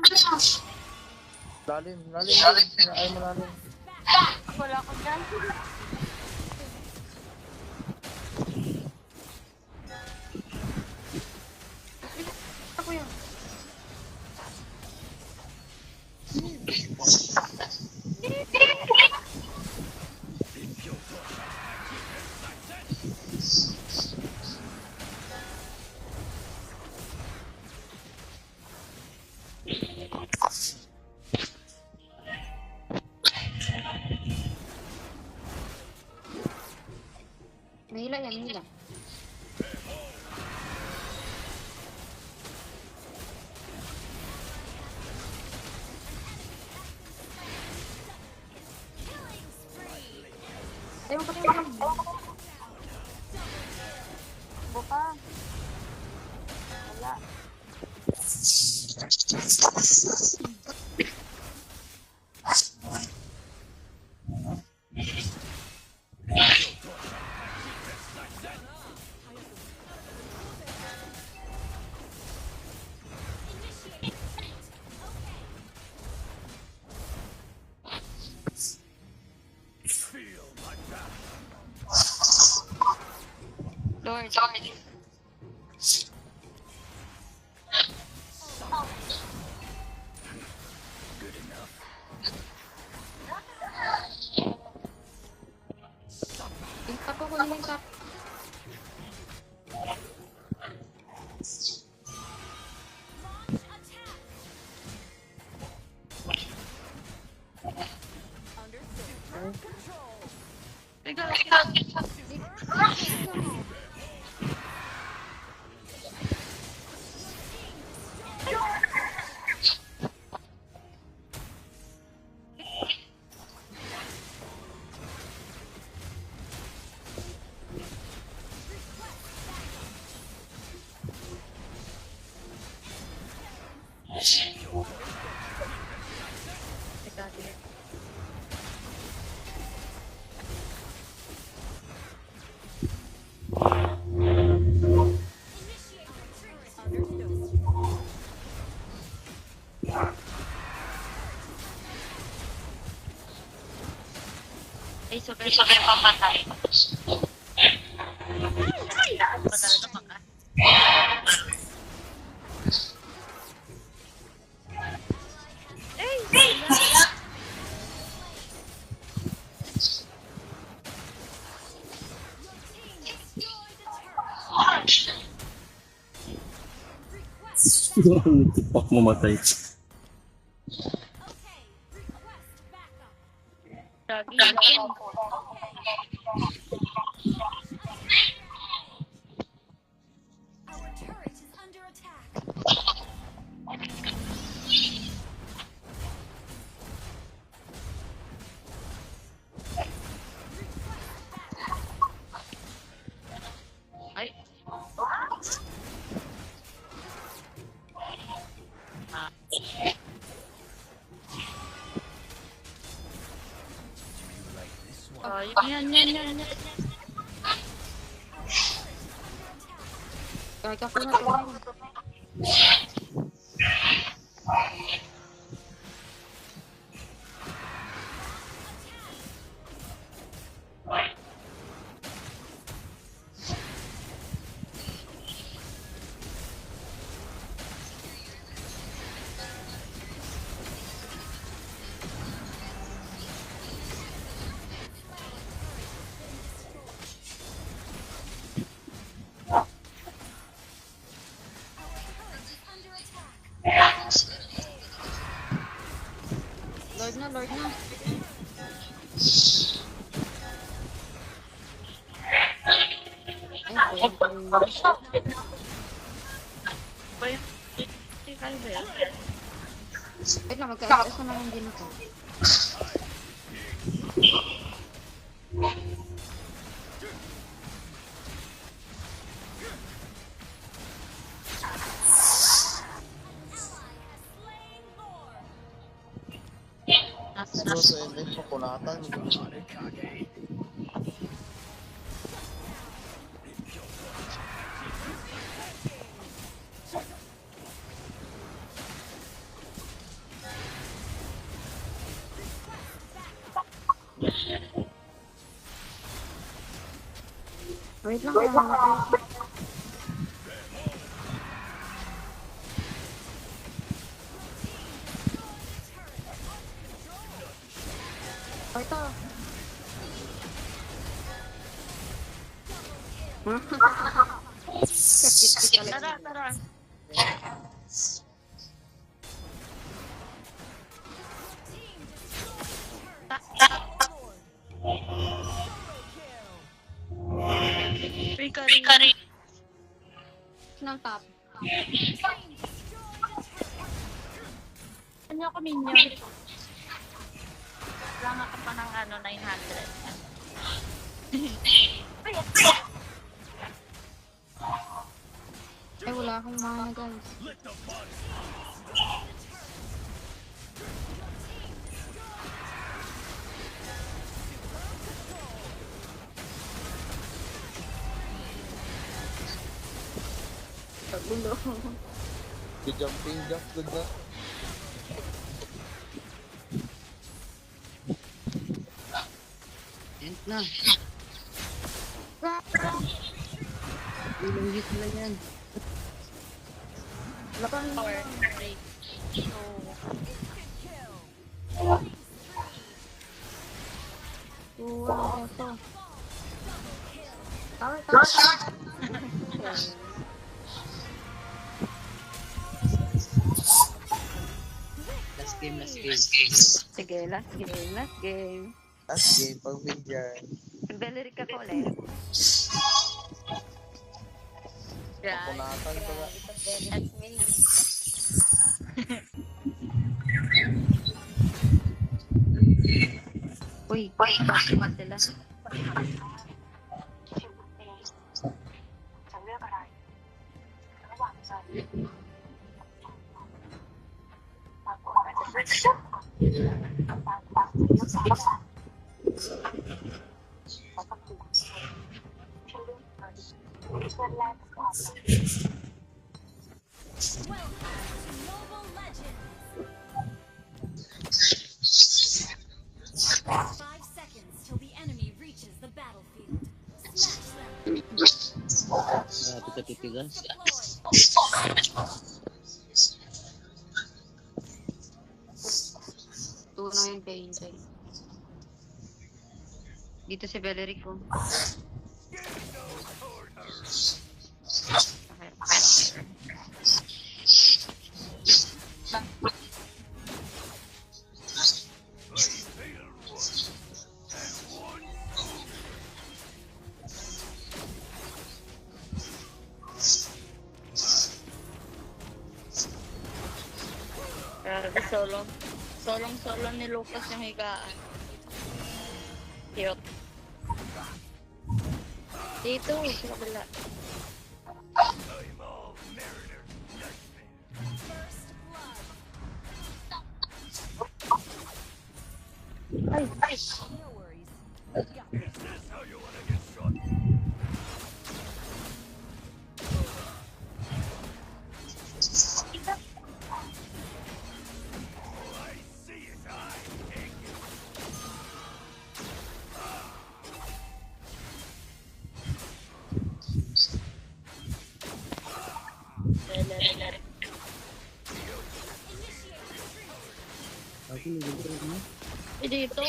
Speaker 8: Lalim. Ay, malalim.
Speaker 3: Wala ko dyan. Ako yun. Mahila yan, mahila.
Speaker 6: Killing spree.
Speaker 3: Ayaw ko tayo buka. Wala.
Speaker 7: Feel my wrath.
Speaker 3: Lord.
Speaker 7: Good enough.
Speaker 3: Yung tap ko kunin yung tap.
Speaker 6: Launch attack. Understood. Control. Initiate retreat. Understood.
Speaker 3: Ay, super pamatay. Ba talaga maka?
Speaker 2: Tipak mo matay.
Speaker 6: Okay, request backup.
Speaker 3: Lagi.
Speaker 6: Our turret is under attack.
Speaker 3: Ay. Yan.
Speaker 1: Kaya ka na to. Lord na. Ay,
Speaker 3: Kaya ba yan?
Speaker 1: wait lang, magka-SS na naman din ako.
Speaker 8: Slow sa MS mo, kunatan mo.
Speaker 1: Wait lang, kaya Ay, ito. Kapit talaga.
Speaker 3: Tara. Picari.
Speaker 1: Ng top.
Speaker 3: Ano ako ninyo? Lang ako pa ng 900.
Speaker 1: Ay, wala akong mana, guys. Pagulo.
Speaker 8: Jumping jump, good na.
Speaker 4: End na. Ilang hit na yan.
Speaker 1: Lapan mo.
Speaker 3: Power. So,
Speaker 1: Tuwa ito. Tower.
Speaker 4: Last game.
Speaker 3: sige, last game.
Speaker 8: Last game, pag win dyan.
Speaker 3: Valerie ka ko ulit. Yeah.
Speaker 8: Kunatan ko na.
Speaker 3: That's me. Uy, bakit ba sila?
Speaker 6: Welcome to Mobile Legends. 5 seconds till the enemy reaches the battlefield. Smash them.
Speaker 4: Grabe ka titigas.
Speaker 6: Deploy.
Speaker 1: Tunaw yung hintay. Dito si Valerie ko.
Speaker 3: Grabe, solo ni Lucas yung higaan. Cute. Dito, sa kabila.
Speaker 7: I'm all Mariner's nightmare.
Speaker 6: First blood. No worries.
Speaker 7: Is this how you wanna get shot? Oh, I see it. I take it.
Speaker 3: Dito.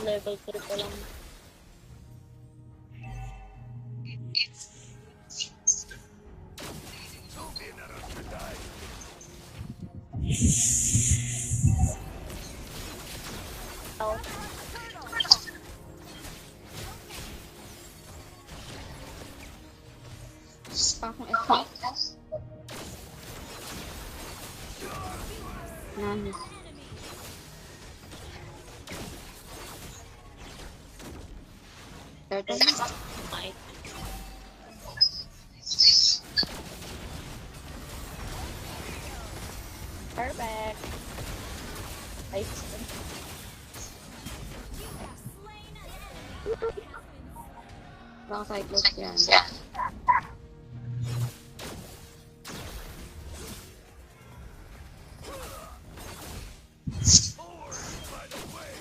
Speaker 3: Level 3 pa lang.
Speaker 7: Don't be another to die.
Speaker 3: Out.
Speaker 1: Akong effect. Nanis. Turtle.
Speaker 3: Might. Perfect. Ay,
Speaker 1: Baka cyclops yan.
Speaker 7: By the way,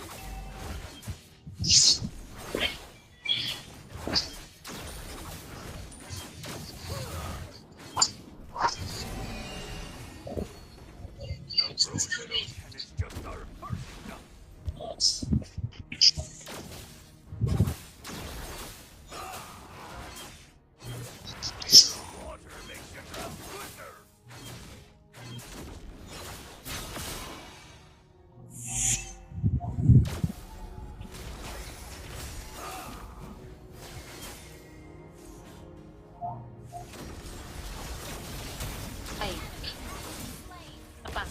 Speaker 7: and it's just our first stop. Water makes you drown quicker.
Speaker 3: ay. Apa?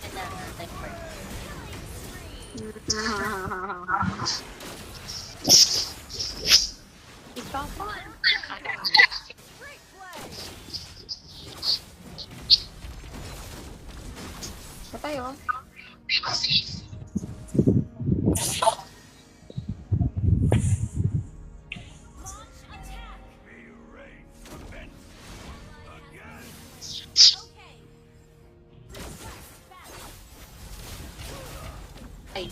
Speaker 3: Ganda na type part. Ikaw pa.
Speaker 1: Patay oh.
Speaker 7: Be ready for events again.
Speaker 3: Ay,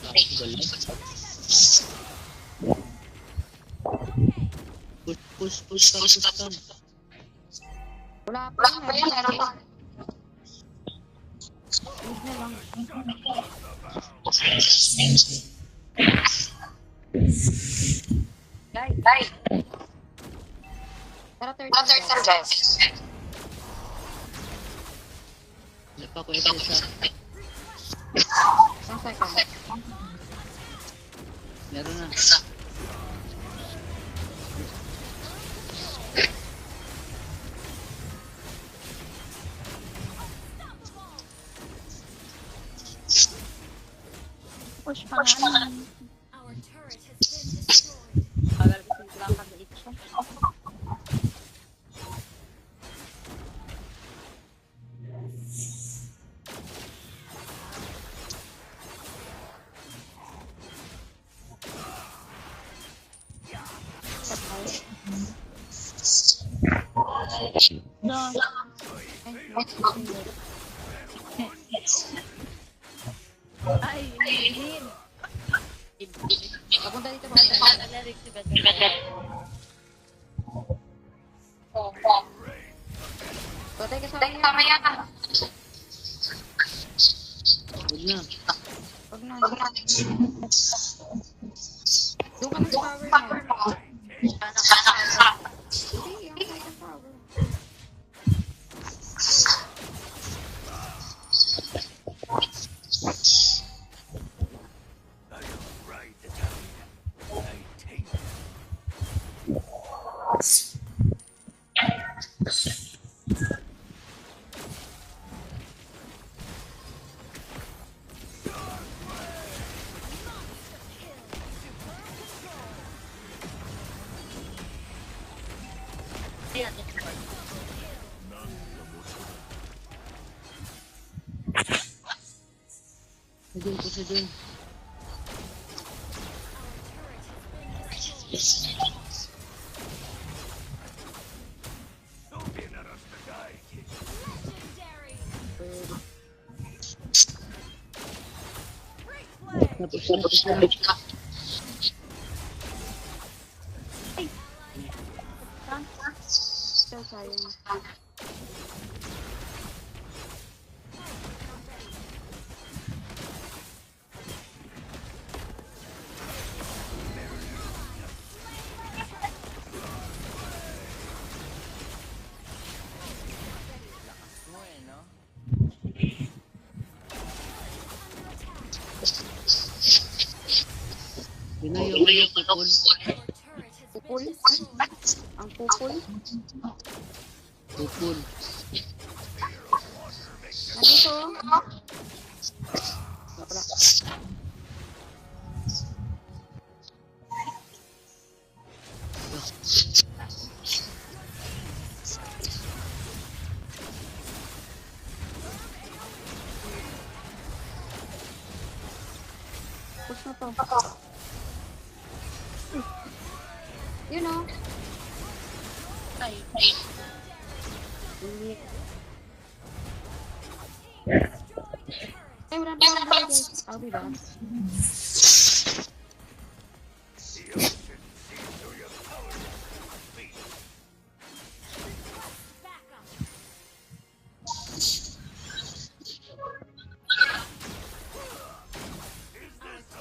Speaker 2: Push para sa stun.
Speaker 1: Wala pa rin. Meron pa. Huwag na lang.
Speaker 3: guys.
Speaker 1: Tara, turtle guys.
Speaker 2: Napa ko ito siya.
Speaker 1: Isang second.
Speaker 2: Meron na.
Speaker 3: Push pa nga.
Speaker 6: Our turret has been destroyed.
Speaker 3: Tagal ko sila kagalit siya. No. Ay, hindi.
Speaker 1: Papunta dito ba?
Speaker 3: Nalarik si Better.
Speaker 1: Patay ka sa kanya.
Speaker 2: Huwag na.
Speaker 1: Huwag na. Doon ka na sa power mo. Hindi, ang kaya ng power.
Speaker 4: Sige ko sa dun.
Speaker 7: Don't be an us to die, kid.
Speaker 6: Legendary.
Speaker 3: So sayang.
Speaker 2: Mo no?
Speaker 4: Yun na yung pupul.
Speaker 3: Pupul? Ang pupul?
Speaker 4: Pupul.
Speaker 3: Nandito. Wala. Push na to. You know. Ay. Ay, wala na ako guys. I'll be back.
Speaker 7: The ocean sees through your cowardice and defeat.
Speaker 6: Backup.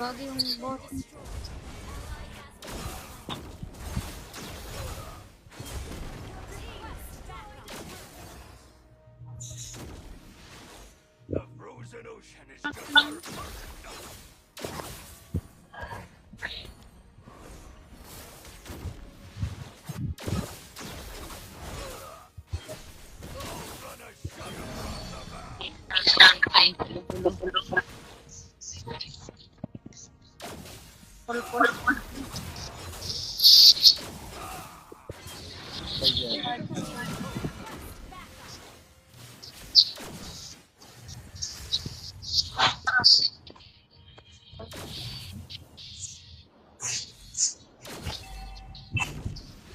Speaker 3: Wag yung bot.
Speaker 7: The frozen ocean is just our first. Run a shot across the bow.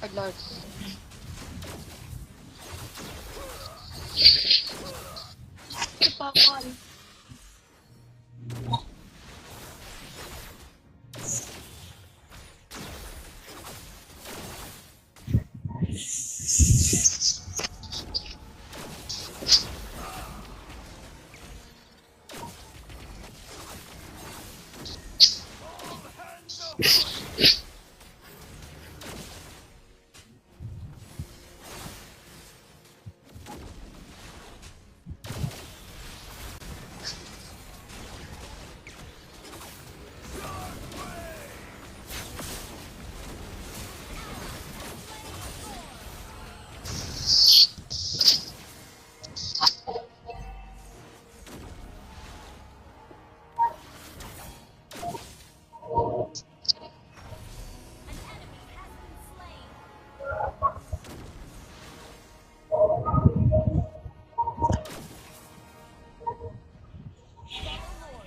Speaker 3: Ay, Lord. Kapakal.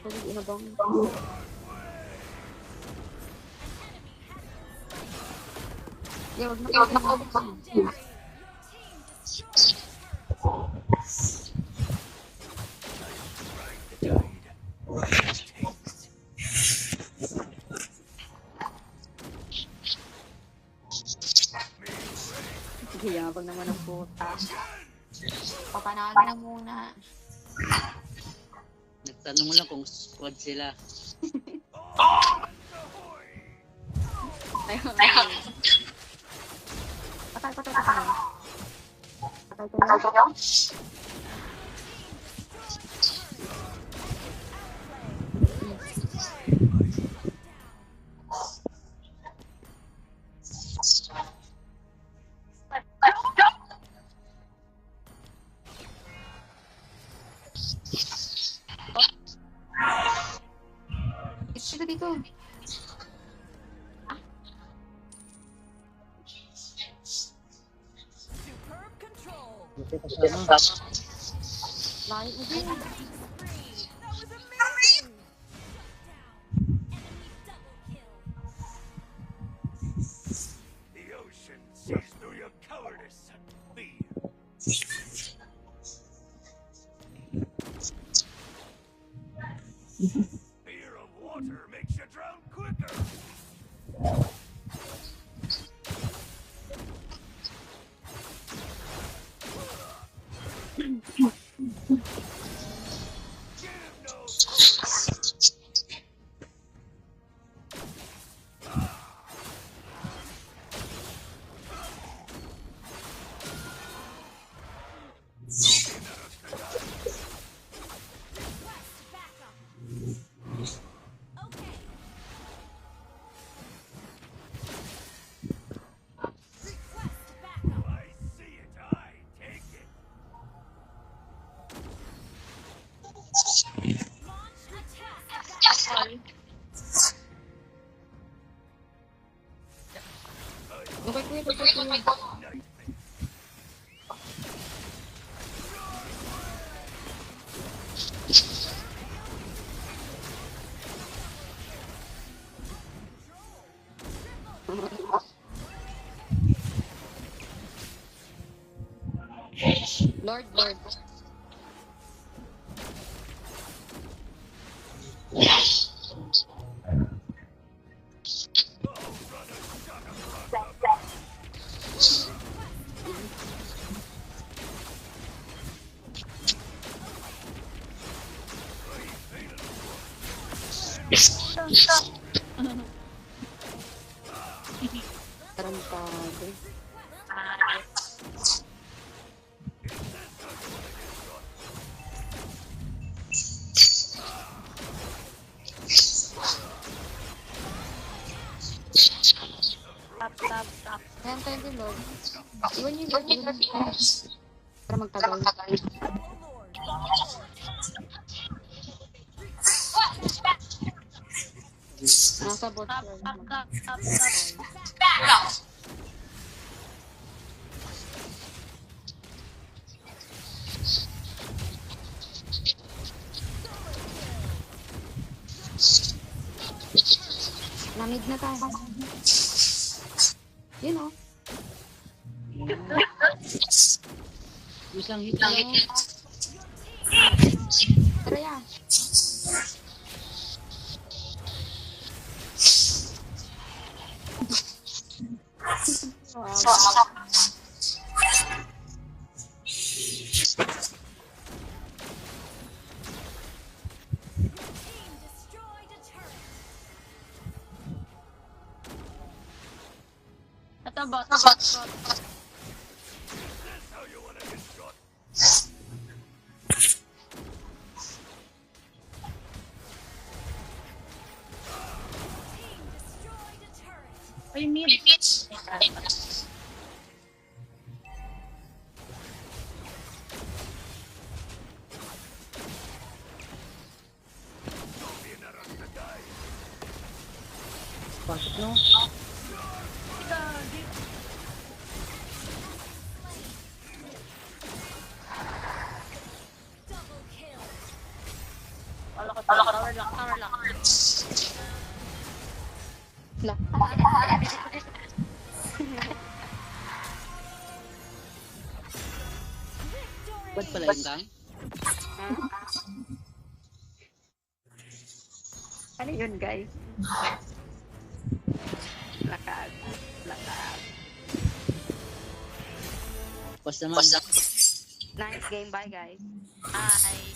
Speaker 3: Hindi habang. Yeah, wag na ako. Sige, yabang naman ang puta. Papanalo na muna.
Speaker 4: Nagtanong mo lang kung squad sila.
Speaker 3: Ayun. Patay. Patay ko na. dito.
Speaker 6: Superb control.
Speaker 8: Hindi ko kasama.
Speaker 3: Layo mo din.
Speaker 6: Spree. That was amazing. Enemy double kill.
Speaker 7: The ocean sees through your cowardice and fear. Fear of water makes you drown quicker. Give no
Speaker 6: Request backup. Okay. Request backup.
Speaker 7: I see it, I take it.
Speaker 6: Launch attack.
Speaker 3: Okay, kuya. Okay, kuya. Lord. Tarantado.
Speaker 1: Tap.
Speaker 3: Ayan tayo din, Lord. Iwan niyo yung Lord. Para magtagal. Nasa bot.
Speaker 1: Tap.
Speaker 3: Lamig na tayo. Yun o.
Speaker 4: Isang hit lang.
Speaker 3: Tara yan.
Speaker 6: Team destroyed a turret.
Speaker 1: Ito bot.
Speaker 7: That's how you wanna get shot.
Speaker 6: Team destroyed a turret.
Speaker 1: Ay, mid.
Speaker 4: Pasok no?
Speaker 6: Double kill.
Speaker 1: Tower lang.
Speaker 6: Victory.
Speaker 4: Ba't pala yung gang?
Speaker 3: Ano yun, guys? Lakad.
Speaker 4: Pas naman.
Speaker 3: Nice game. Bye, guys.
Speaker 1: Ay.